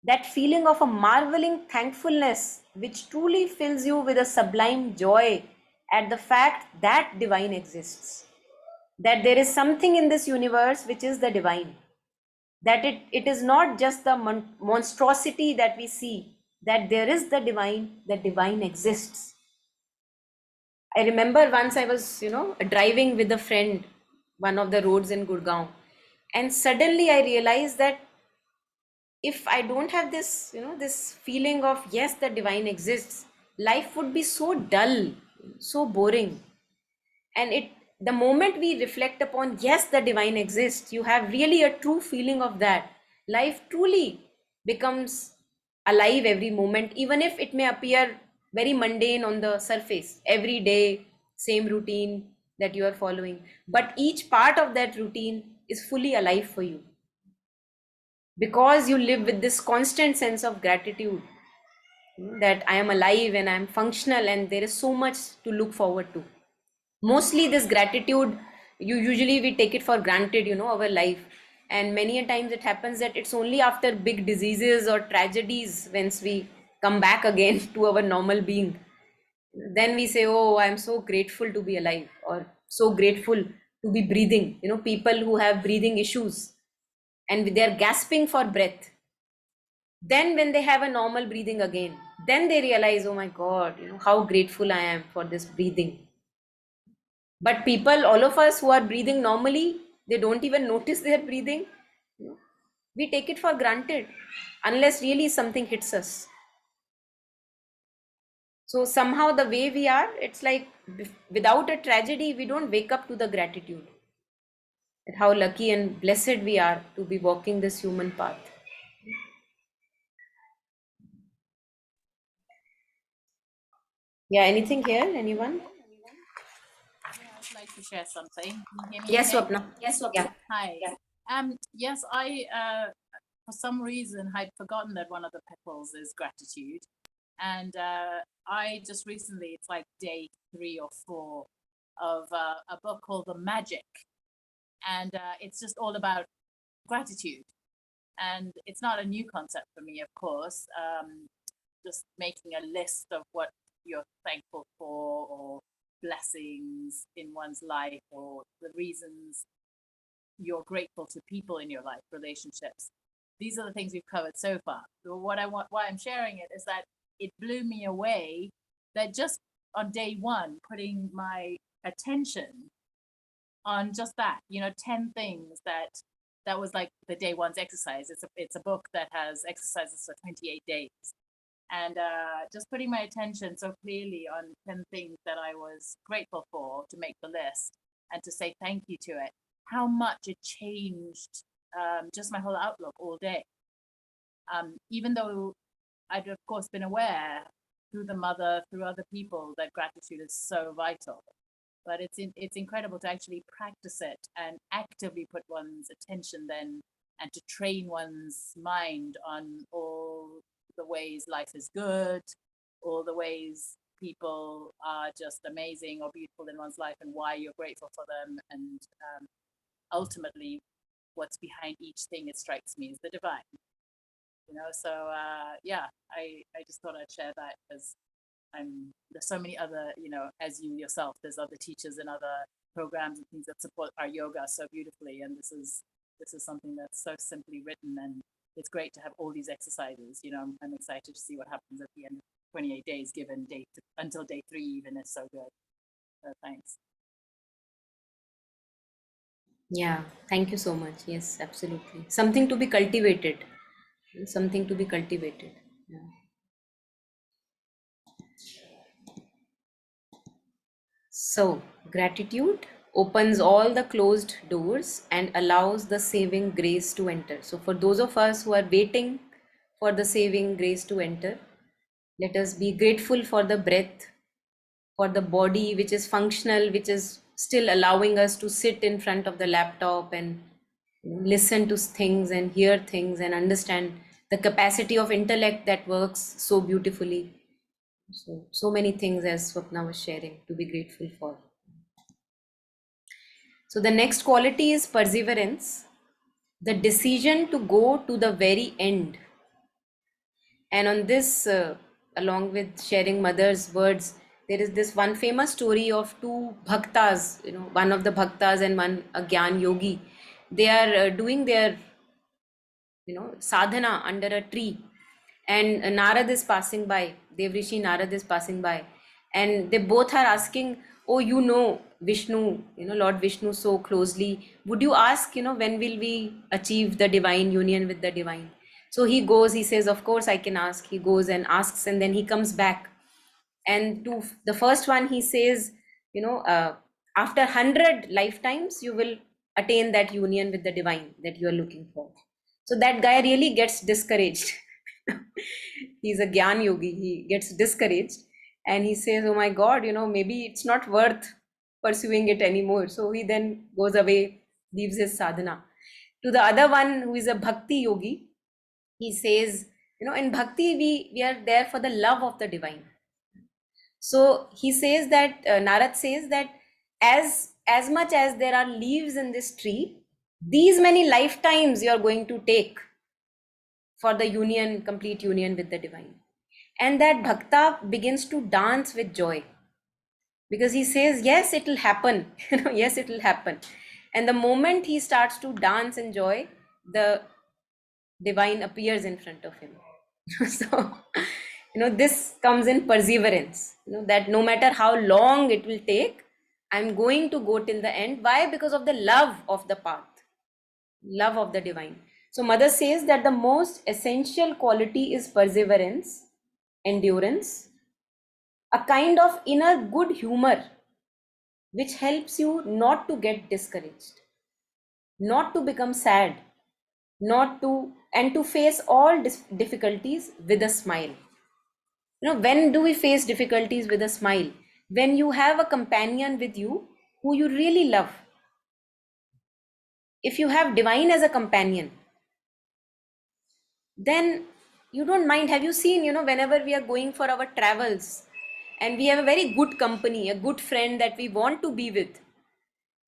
That feeling of a marveling thankfulness which truly fills you with a sublime joy at the fact that divine exists. That there is something in this universe which is the divine. That it is not just the monstrosity that we see, that there is the divine exists. I remember once I was, driving with a friend, one of the roads in Gurgaon, and suddenly I realized that if I don't have this, this feeling of, yes, the divine exists, life would be so dull, so boring. And the moment we reflect upon, yes, the divine exists, you have really a true feeling of that. Life truly becomes alive every moment, even if it may appear very mundane on the surface. Every day, same routine that you are following. But each part of that routine is fully alive for you. Because you live with this constant sense of gratitude that I am alive and I am functional and there is so much to look forward to. Mostly this gratitude, usually we take it for granted, our life. And many a times it happens that it's only after big diseases or tragedies, once we come back again to our normal being, then we say, oh, I'm so grateful to be alive, or so grateful to be breathing. People who have breathing issues and they're gasping for breath, then when they have a normal breathing again, then they realize, oh my God, how grateful I am for this breathing. But people, all of us who are breathing normally, they don't even notice their breathing. We take it for granted unless really something hits us. So somehow the way we are, it's like without a tragedy, we don't wake up to the gratitude. That how lucky and blessed we are to be walking this human path. Yeah, anything here? Anyone? Yeah, I'd like to share something. Can you hear me Yes, okay? Swapna. Yeah. Hi. Yes, I for some reason I'd forgotten that one of the petals is gratitude. And I just recently, it's like day 3 or 4 of a book called The Magic. And it's just all about gratitude. And it's not a new concept for me, of course. Just making a list of what you're thankful for, or blessings in one's life, or the reasons you're grateful to people in your life, relationships. These are the things we've covered so far. So why I'm sharing it is that it blew me away that just on day 1, putting my attention on just that, 10 things that was like the day 1's exercise. It's a book that has exercises for 28 days. And just putting my attention so clearly on 10 things that I was grateful for, to make the list and to say thank you to it, how much it changed just my whole outlook all day. Even though I'd of course been aware through the mother, through other people, that gratitude is so vital. But it's incredible to actually practice it and actively put one's attention then, and to train one's mind on all the ways life is good, all the ways people are just amazing or beautiful in one's life, and why you're grateful for them. And ultimately, what's behind each thing, it strikes me, is the divine. So yeah, I just thought I'd share that, because there's so many other, as you yourself, there's other teachers and other programs and things that support our yoga so beautifully, and this is something that's so simply written, and it's great to have all these exercises. I'm excited to see what happens at the end of 28 days, given until day 3 even is so good. So thanks. Yeah, thank you so much. Yes, absolutely. Something to be cultivated. Something to be cultivated. Yeah. So, gratitude opens all the closed doors and allows the saving grace to enter. So, for those of us who are waiting for the saving grace to enter, let us be grateful for the breath, for the body which is functional, which is still allowing us to sit in front of the laptop and listen to things and hear things and understand the capacity of intellect that works so beautifully. So many things, as Swapna was sharing, to be grateful for. So the next quality is perseverance, the decision to go to the very end. And on this, along with sharing mother's words, there is this one famous story of 2 bhaktas, one of the bhaktas and one a Gyan yogi. They are doing their, sadhana under a tree, and Narad is passing by, Devrishi Narad is passing by, and they both are asking, oh, Vishnu, Lord Vishnu so closely, would you ask, when will we achieve the divine union with the divine? So he goes, he says, of course I can ask. He goes and asks, and then he comes back, and to the first one he says, after 100 lifetimes you will attain that union with the divine that you are looking for. So that guy really gets discouraged. He's a Gyan yogi. He gets discouraged and he says, oh my God, maybe it's not worth pursuing it anymore. So he then goes away, leaves his sadhana. To the other one, who is a bhakti yogi, he says, in bhakti, we are there for the love of the divine. So he says that, Narad says that as much as there are leaves in this tree, these many lifetimes you are going to take for the union, complete union with the divine. And that bhakta begins to dance with joy, because he says, yes, it will happen. Yes, it will happen. And the moment he starts to dance in joy, the divine appears in front of him. So, this comes in perseverance, that no matter how long it will take, I'm going to go till the end. Why? Because of the love of the path, love of the divine. So mother says that the most essential quality is perseverance, endurance, a kind of inner good humor which helps you not to get discouraged, not to become sad, not to, and to face all difficulties with a smile. You know, when do we face difficulties with a smile? When you have a companion with you who you really love. If you have divine as a companion, then you don't mind. Have you seen, you know, whenever we are going for our travels and we have a very good company, a good friend that we want to be with,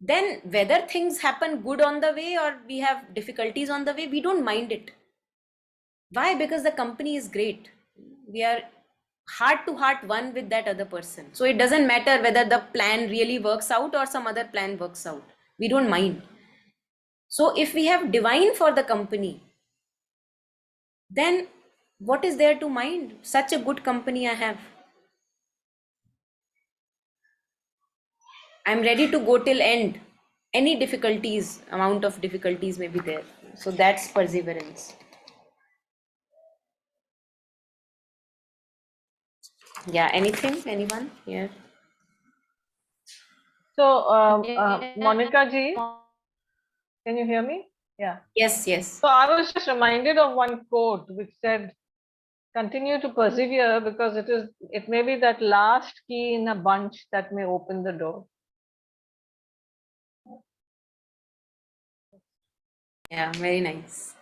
then whether things happen good on the way or we have difficulties on the way, we don't mind it. Why? Because the company is great. We are heart to heart one with that other person. So it doesn't matter whether the plan really works out or some other plan works out. We don't mind. So if we have divine for the company, then what is there to mind? Such a good company I have. I'm ready to go till end. Any difficulties, amount of difficulties may be there. So that's perseverance. Yeah, anything? Anyone here? So, Monica ji, can you hear me? Yeah. Yes, yes. So I was just reminded of one quote which said, continue to persevere because it may be that last key in a bunch that may open the door. Yeah, very nice.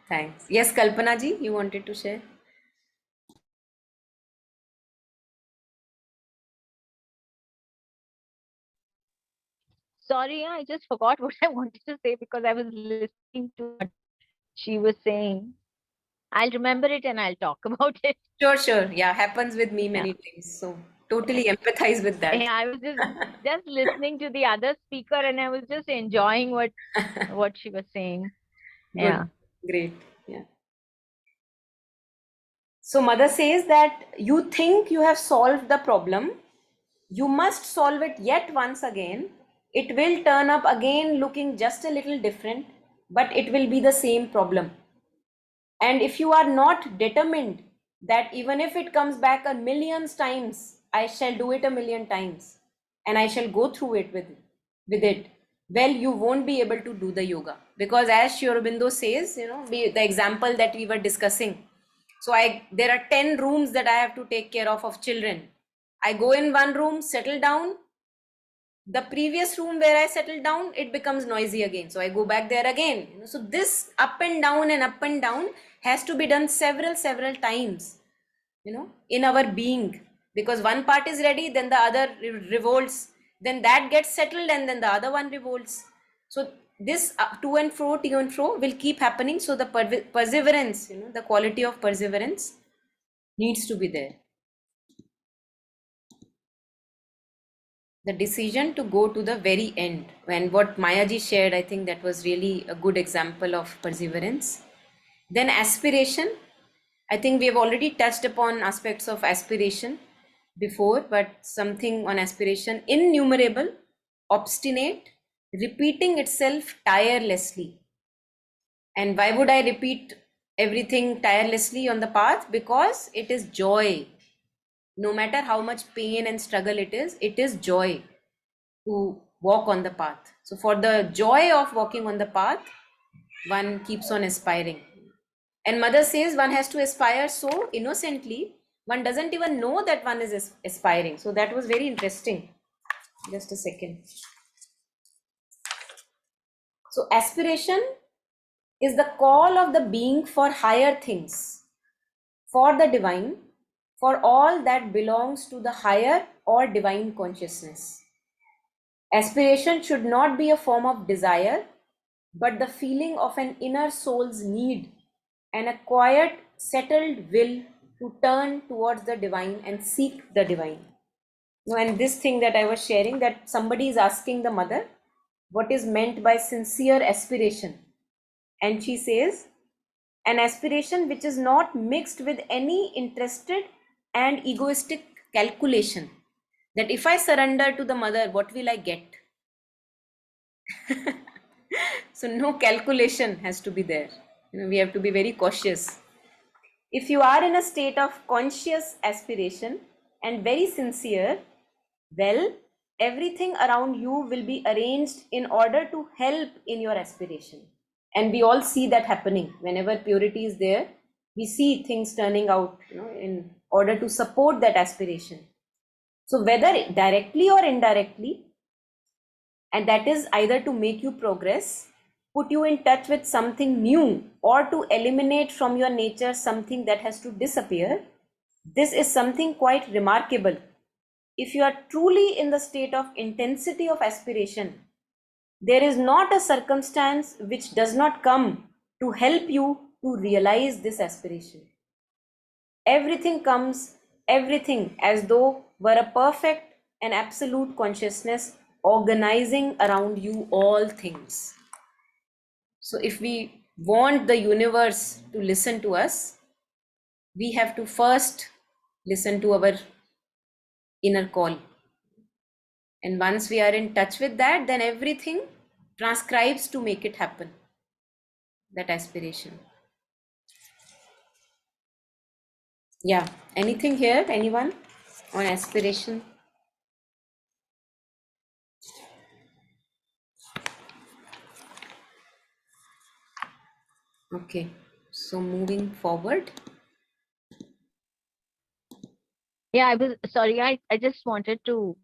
Thanks. Yes, Kalpana ji, you wanted to share? Sorry, I just forgot what I wanted to say because I was listening to what she was saying. I'll remember it and I'll talk about it. Sure, sure. Yeah, happens with me many times. So totally empathize with that. Yeah, I was just listening to the other speaker and I was just enjoying what she was saying. Good. Yeah. Great. Yeah. So mother says that you think you have solved the problem. You must solve it yet once again. It will turn up again looking just a little different, but it will be the same problem. And if you are not determined that even if it comes back a million times, I shall do it a million times and I shall go through it with it, well, you won't be able to do the yoga. Because as Aurobindo says, you know, the example that we were discussing. So there are 10 rooms that I have to take care of children. I go in one room, settle down. The previous room where I settled down, it becomes noisy again. So I go back there again. So this up and down has to be done several times, you know, in our being. Because one part is ready, then the other revolts, then that gets settled and then the other one revolts. So this to and fro will keep happening. So the perseverance, you know, the quality of perseverance needs to be there. The decision to go to the very end. And what Mayaji shared, I think that was really a good example of perseverance. Then aspiration. I think we have already touched upon aspects of aspiration before, but something on aspiration: innumerable, obstinate, repeating itself tirelessly. And why would I repeat everything tirelessly on the path? Because it is joy. No matter how much pain and struggle it is joy to walk on the path. So for the joy of walking on the path, one keeps on aspiring. And mother says one has to aspire so innocently, one doesn't even know that one is aspiring. So that was very interesting. Just a second. So aspiration is the call of the being for higher things, for the divine, for all that belongs to the higher or divine consciousness. Aspiration should not be a form of desire, but the feeling of an inner soul's need and a quiet, settled will to turn towards the divine and seek the divine. And this thing that I was sharing, that somebody is asking the mother what is meant by sincere aspiration. And she says, an aspiration which is not mixed with any interested and egoistic calculation. That if I surrender to the mother, what will I get? So no calculation has to be there. You know, we have to be very cautious. If you are in a state of conscious aspiration, and very sincere, well, everything around you will be arranged in order to help in your aspiration. And we all see that happening. Whenever purity is there, we see things turning out, in order to support that aspiration. So whether directly or indirectly, and that is either to make you progress, put you in touch with something new, or to eliminate from your nature something that has to disappear, this is something quite remarkable. If you are truly in the state of intensity of aspiration, there is not a circumstance which does not come to help you to realize this aspiration. Everything comes, everything as though were a perfect and absolute consciousness organizing around you all things. So if we want the universe to listen to us, we have to first listen to our inner call. And once we are in touch with that, then everything transcribes to make it happen, that aspiration. Yeah, anything here, anyone on aspiration? Okay, so moving forward. Yeah, I just wanted to,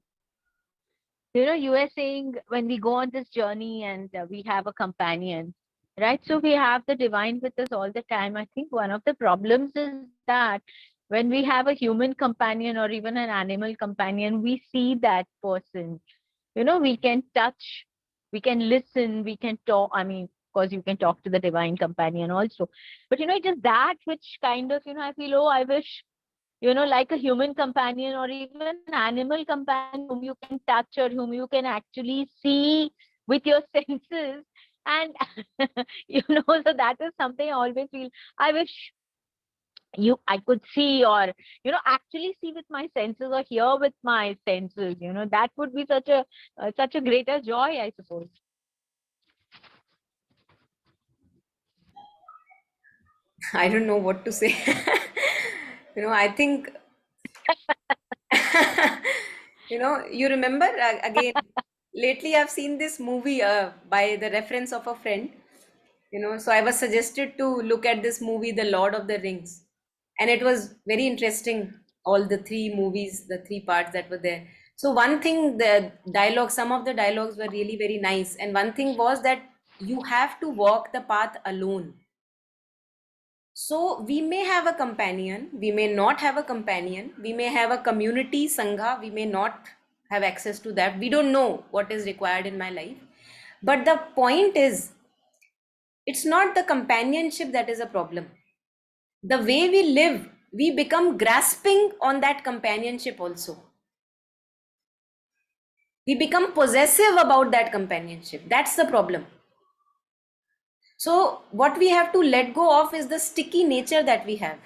you were saying when we go on this journey and we have a companion, right? So we have the divine with us all the time. I think one of the problems is that when we have a human companion or even an animal companion, we see that person. We can touch, we can listen, we can talk. I mean, of course, you can talk to the divine companion also. But, it is that which kind of, I feel, oh, I wish, like a human companion or even an animal companion whom you can touch or whom you can actually see with your senses. And, so that is something I always feel. I wish I could see or, actually see with my senses or hear with my senses, that would be such a greater joy, I suppose. I don't know what to say. I think, you remember again, lately I've seen this movie by the reference of a friend, so I was suggested to look at this movie, The Lord of the Rings. And it was very interesting, all the three movies, the three parts that were there. So one thing, the dialogue, some of the dialogues were really very nice. And one thing was that you have to walk the path alone. So we may have a companion, we may not have a companion, we may have a community, sangha, we may not have access to that. We don't know what is required in my life. But the point is, it's not the companionship that is a problem. The way we live, we become grasping on that companionship also. We become possessive about that companionship. That's the problem. So what we have to let go of is the sticky nature that we have.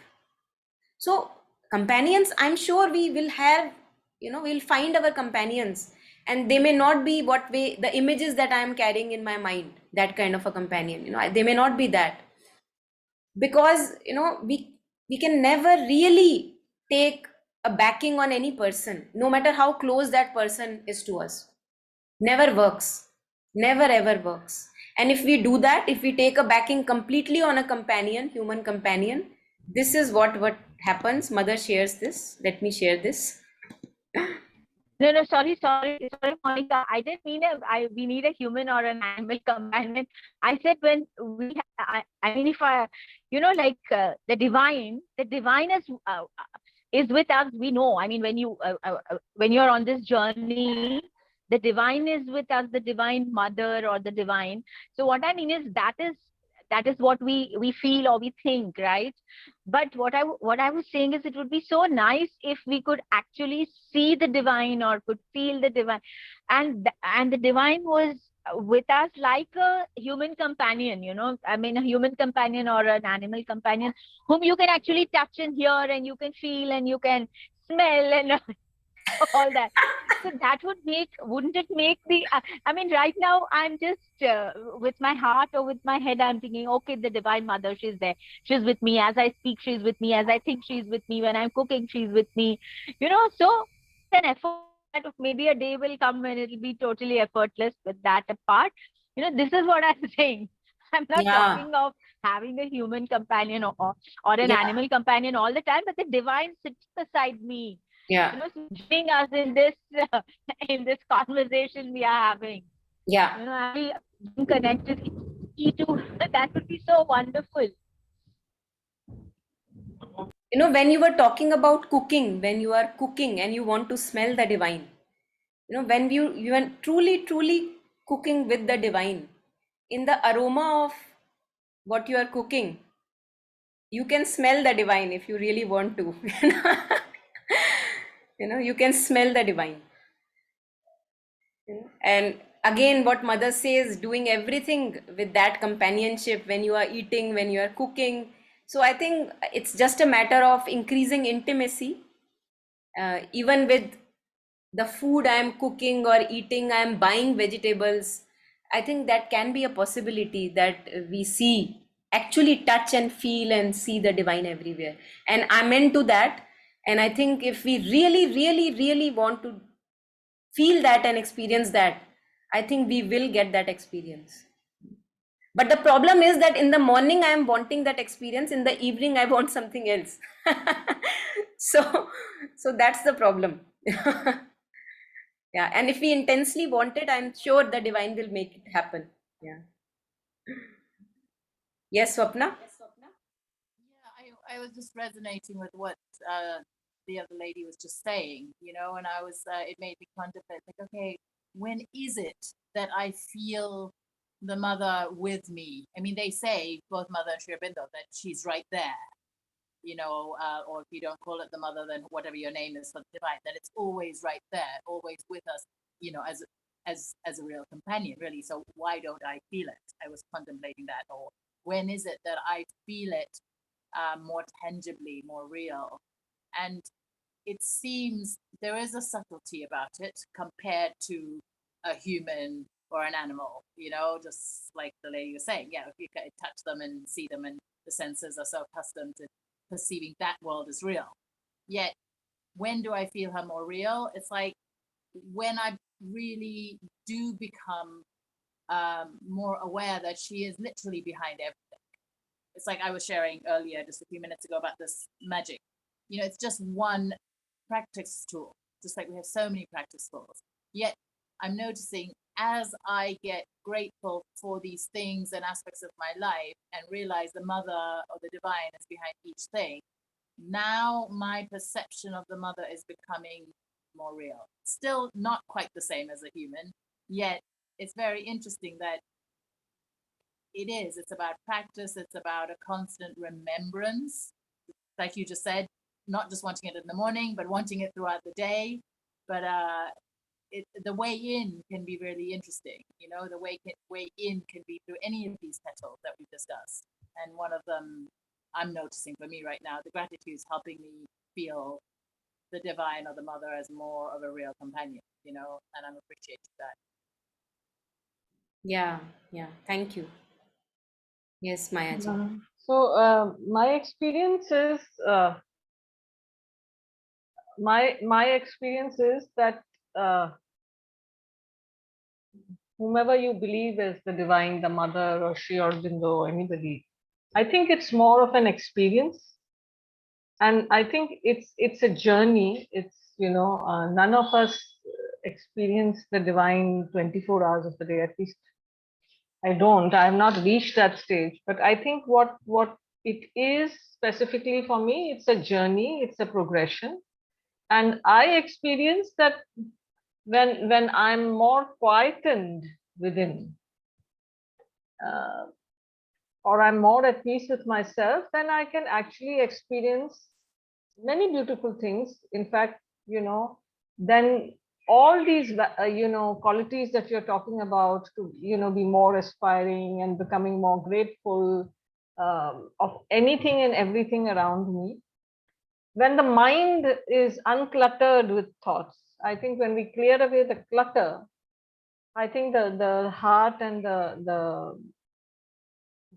So companions, I'm sure we will have, we'll find our companions, and they may not be the images that I am carrying in my mind, that kind of a companion, they may not be that. Because, we can never really take a backing on any person, no matter how close that person is to us. Never works. Never ever works. And if we do that, if we take a backing completely on a companion, human companion, this is what happens. Mother shares this. Let me share this. No, sorry, Monica. I didn't mean we need a human or an animal companion. I said when I mean, if like the divine is with us. We know. I mean, when you're on this journey, the divine is with us, the divine mother or the divine. So what I mean is that is what we feel or we think, right? But what I was saying is it would be so nice if we could actually see the divine or could feel the divine, and the divine was with us like a human companion, I mean a human companion or an animal companion whom you can actually touch and hear and you can feel and you can smell and all that. So that would make, wouldn't it make the, I mean, right now I'm just with my heart or with my head, I'm thinking, okay, the Divine Mother, she's there. She's with me as I speak, she's with me as I think, she's with me when I'm cooking, she's with me. So it's an effort that maybe a day will come when it'll be totally effortless. With that apart, this is what I'm saying. I'm not Yeah, talking of having a human companion or an yeah, animal companion all the time, but the divine sits beside me, yeah, joining us in this in this conversation we are having. yeah. Actually being connected to that would be so wonderful. When you were talking about cooking, when you are cooking and you want to smell the divine, when you are truly cooking with the divine, in the aroma of what you are cooking, you can smell the divine if you really want to. You can smell the divine. And again, what mother says, doing everything with that companionship when you are eating, when you are cooking. So I think it's just a matter of increasing intimacy, even with the food I am cooking or eating. I am buying vegetables. I think that can be a possibility, that we see, actually touch and feel and see the divine everywhere. And I'm into that. And I think if we really want to feel that and experience that, I think we will get that experience. But the problem is that in the morning I am wanting that experience, in the evening I want something else. so so that's the problem. Yeah, and if we intensely want it, I'm sure the divine will make it happen. Yeah. Yes, Swapna. Yeah, I was just resonating with what the other lady was just saying, and I was, it made me contemplate, like, okay, when is it that I feel the mother with me? I mean, they say, both Mother and Sri Aurobindo, that she's right there, or if you don't call it the mother, then whatever your name is for the divine, that it's always right there, always with us, as a real companion, really. So why don't I feel it? I was contemplating that. Or when is it that I feel it more tangibly, more real? And it seems there is a subtlety about it compared to a human or an animal, just like the lady was saying. Yeah, if you can touch them and see them, and the senses are so accustomed to perceiving that world as real. Yet, when do I feel her more real? It's like when I really do become more aware that she is literally behind everything. It's like I was sharing earlier, just a few minutes ago, about this magic. It's just one practice tool, just like we have so many practice tools. Yet I'm noticing, as I get grateful for these things and aspects of my life and realize the mother or the divine is behind each thing, now my perception of the mother is becoming more real. Still not quite the same as a human, yet it's very interesting that it's about practice, it's about a constant remembrance, like you just said, not just wanting it in the morning, but wanting it throughout the day. But the way in can be really interesting. The way in can be through any of these petals that we've discussed. And one of them I'm noticing for me right now, the gratitude is helping me feel the divine or the mother as more of a real companion, and I'm appreciating that. Yeah, yeah. Thank you. Yes, Mayaji. So my experience is my experience is that whomever you believe is the divine, the mother or Sri Aurobindo or anybody, I think it's more of an experience, and I think it's a journey. It's none of us experience the divine 24 hours of the day. At least I don't. I have not reached that stage. But I think what it is specifically for me, it's a journey. It's a progression, and I experience that when I'm more quietened within, or I'm more at peace with myself, then I can actually experience many beautiful things. In fact, then all these qualities that you're talking about, to be more aspiring and becoming more grateful of anything and everything around me, when the mind is uncluttered with thoughts, I think when we clear away the clutter, I think the heart and the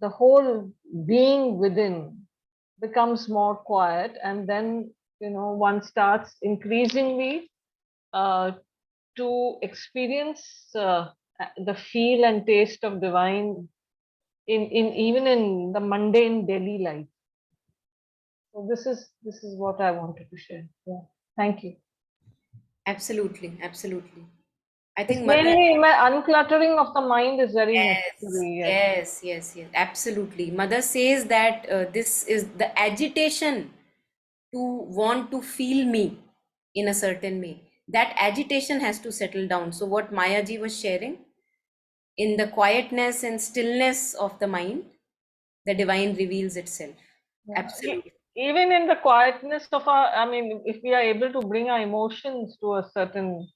whole being within becomes more quiet, and then one starts increasingly uh, to experience the feel and taste of divine in even in the mundane daily life. So this is what I wanted to share. Yeah. Thank you. Absolutely, absolutely. I It's think mother. mainly my uncluttering of the mind is very Yes, necessary. Yes. yes, yes, yes, absolutely. Mother says that this is the agitation to want to feel me in a certain way. That agitation has to settle down. So, what Maya ji was sharing, in the quietness and stillness of the mind, the divine reveals itself. Yeah. Absolutely. Even in the quietness of our, I mean, if we are able to bring our emotions to a certain,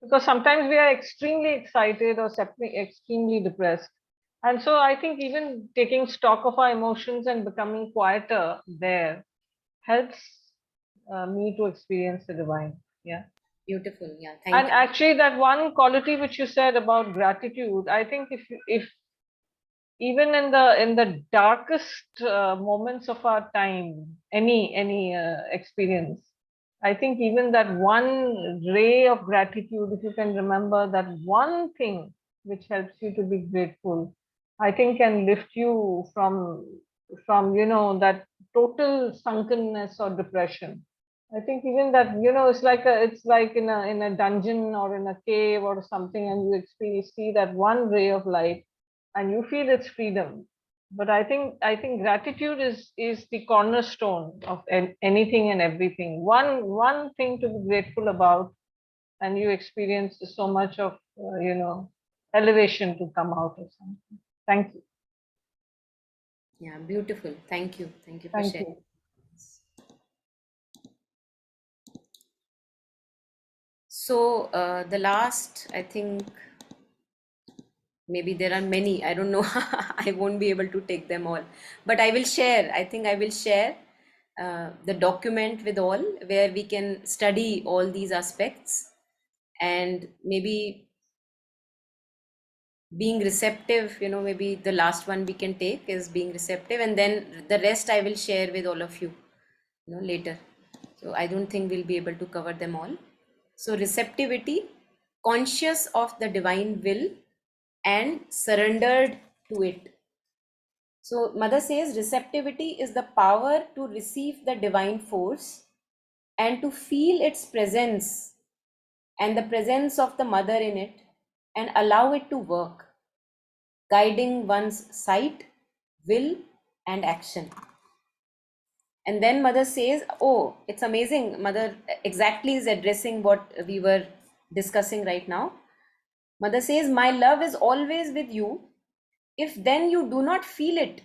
because sometimes we are extremely excited or extremely depressed. And so I think even taking stock of our emotions and becoming quieter there helps me to experience the divine. Yeah. Beautiful. Yeah, And thank you. actually, that one quality which you said about gratitude, I think if even in the darkest moments of our time, any experience, I think even that one ray of gratitude, if you can remember that one thing which helps you to be grateful, I think can lift you from that total sunkenness or depression. I think even that, it's like in a dungeon or in a cave or something, and you experience see that one ray of light and you feel its freedom. But I think gratitude is the cornerstone of anything and everything. One thing to be grateful about, and you experience so much of elevation to come out of something. Thank you. Yeah, beautiful. Thank you. Thank you for Thank sharing. you. So, the last, I think, maybe there are many, I don't know. I won't be able to take them all, but I will share. I think I will share the document with all, where we can study all these aspects, and maybe being receptive, maybe the last one we can take is being receptive, and then the rest I will share with all of you, later. So I don't think we'll be able to cover them all. So receptivity, conscious of the divine will and surrendered to it. So Mother says receptivity is the power to receive the divine force and to feel its presence and the presence of the mother in it, and allow it to work, guiding one's sight, will, and action. And then Mother says, oh, it's amazing. Mother exactly is addressing what we were discussing right now. Mother says, my love is always with you. If then you do not feel it,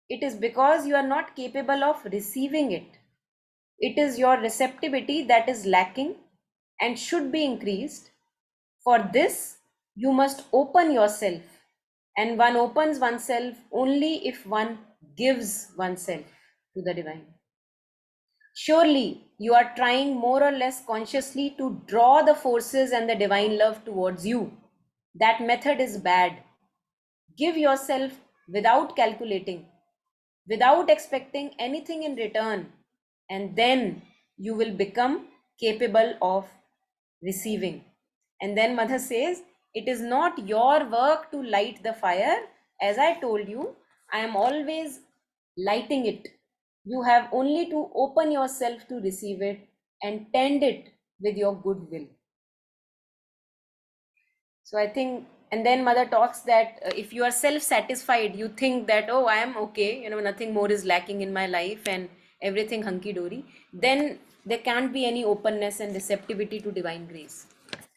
it is because you are not capable of receiving it. It is your receptivity that is lacking and should be increased. For this, you must open yourself, and one opens oneself only if one gives oneself to the divine. Surely you are trying more or less consciously to draw the forces and the divine love towards you. That method is bad. Give yourself without calculating, without expecting anything in return, and then you will become capable of receiving. And then Mother says, it is not your work to light the fire. As I told you, I am always lighting it. You have only to open yourself to receive it and tend it with your goodwill. So I think, and then Mother talks that if you are self-satisfied, you think that, oh, I am okay, nothing more is lacking in my life and everything hunky-dory, then there can't be any openness and receptivity to divine grace.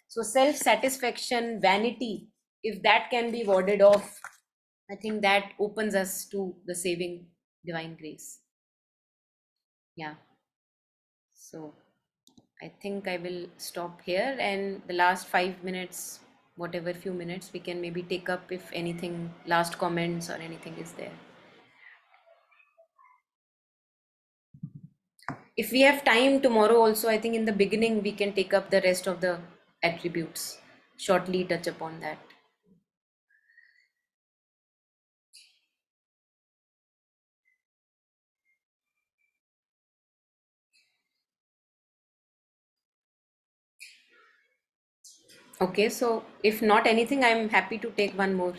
So self-satisfaction, vanity, if that can be warded off, I think that opens us to the saving divine grace. Yeah. So I think I will stop here, and the last 5 minutes, whatever few minutes, we can maybe take up if anything, last comments or anything is there. if we have time tomorrow also, I think in the beginning we can take up the rest of the attributes, shortly touch upon that. Okay, so if not anything, I'm happy to take one more.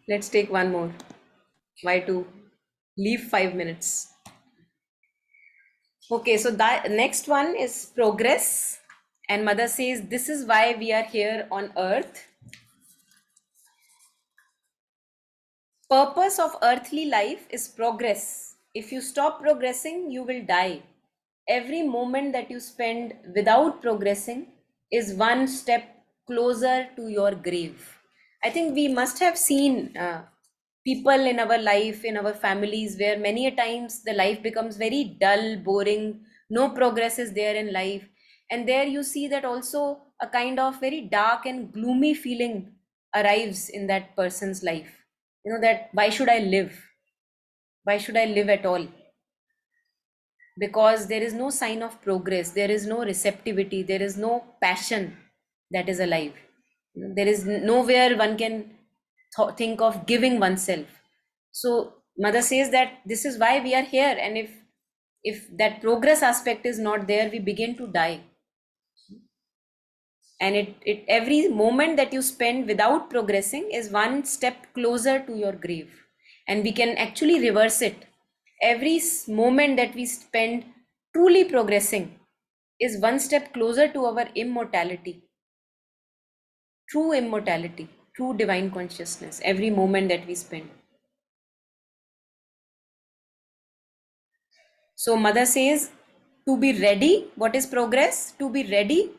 Let's take one more. Why to leave 5 minutes? Okay, so that next one is progress. And mother says, this is why we are here on earth. Purpose of earthly life is progress. If you stop progressing, you will die. Every moment that you spend without progressing is one step closer to your grave. I think we must have seen people in our life, in our families, where many a times the life becomes very dull, boring, no progress is there in life. And there you see that also a kind of very dark and gloomy feeling arrives in that person's life. You know, that why should I live? Why should I live at all? Because there is no sign of progress, there is no receptivity, there is no passion that is alive. There is nowhere one can think of giving oneself. So mother says that this is why we are here, and if that progress aspect is not there, we begin to die. And it every moment that you spend without progressing is one step closer to your grave, and we can actually reverse it. Every moment that we spend truly progressing is one step closer to our immortality, true divine consciousness, every moment that we spend. So mother says to be ready. What is progress? To be ready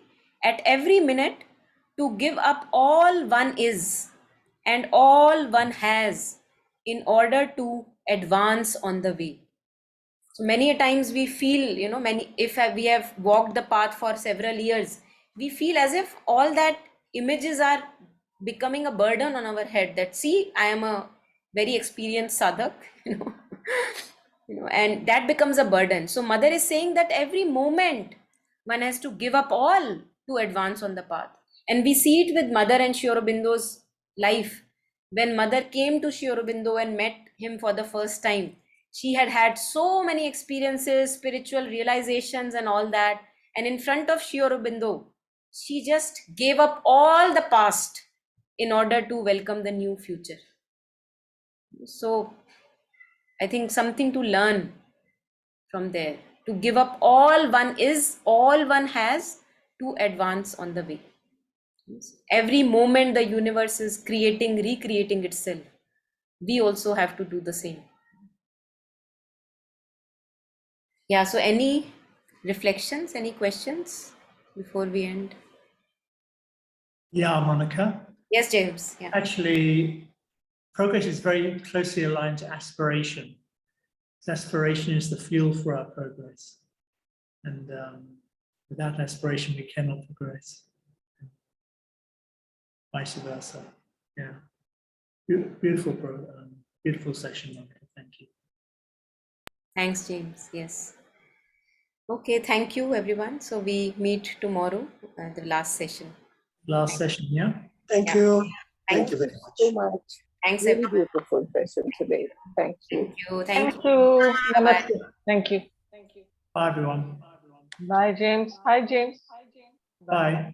at every minute to give up all one is and all one has in order to advance on the way. So many a times we feel, you know, if we have walked the path for several years, we feel as if all that images are becoming a burden on our head, that see, I am a very experienced sadhak, and that becomes a burden. So mother is saying that every moment one has to give up all to advance on the path. And we see it with mother and Sri Aurobindo's life. When mother came to Sri Aurobindo and met him for the first time, she had had so many experiences, spiritual realizations and all that. And in front of Sri Aurobindo, she just gave up all the past in order to welcome the new future. So I think something to learn from there, to give up all one is, all one has, to advance on the way. Every moment the universe is creating, recreating itself, we also have to do the same. Yeah, so any reflections, any questions before we end? Yeah, Monica. Yes, James. Yeah. Actually, progress is very closely aligned to aspiration. Aspiration is the fuel for our progress. And without aspiration, we cannot progress. Vice versa. Yeah. Beautiful session, Monica. Thank you. Thanks, James. Yes. Okay, thank you, everyone. So we meet tomorrow, the last session. Last session, yeah? Thank Yeah. you. Thank you you very so much. Thanks, Really everyone. beautiful session today. Thank you. Thank you. Thank Thank you. you. Bye. Namaste. Thank you. Bye, everyone. Bye, James. Hi, James. Bye.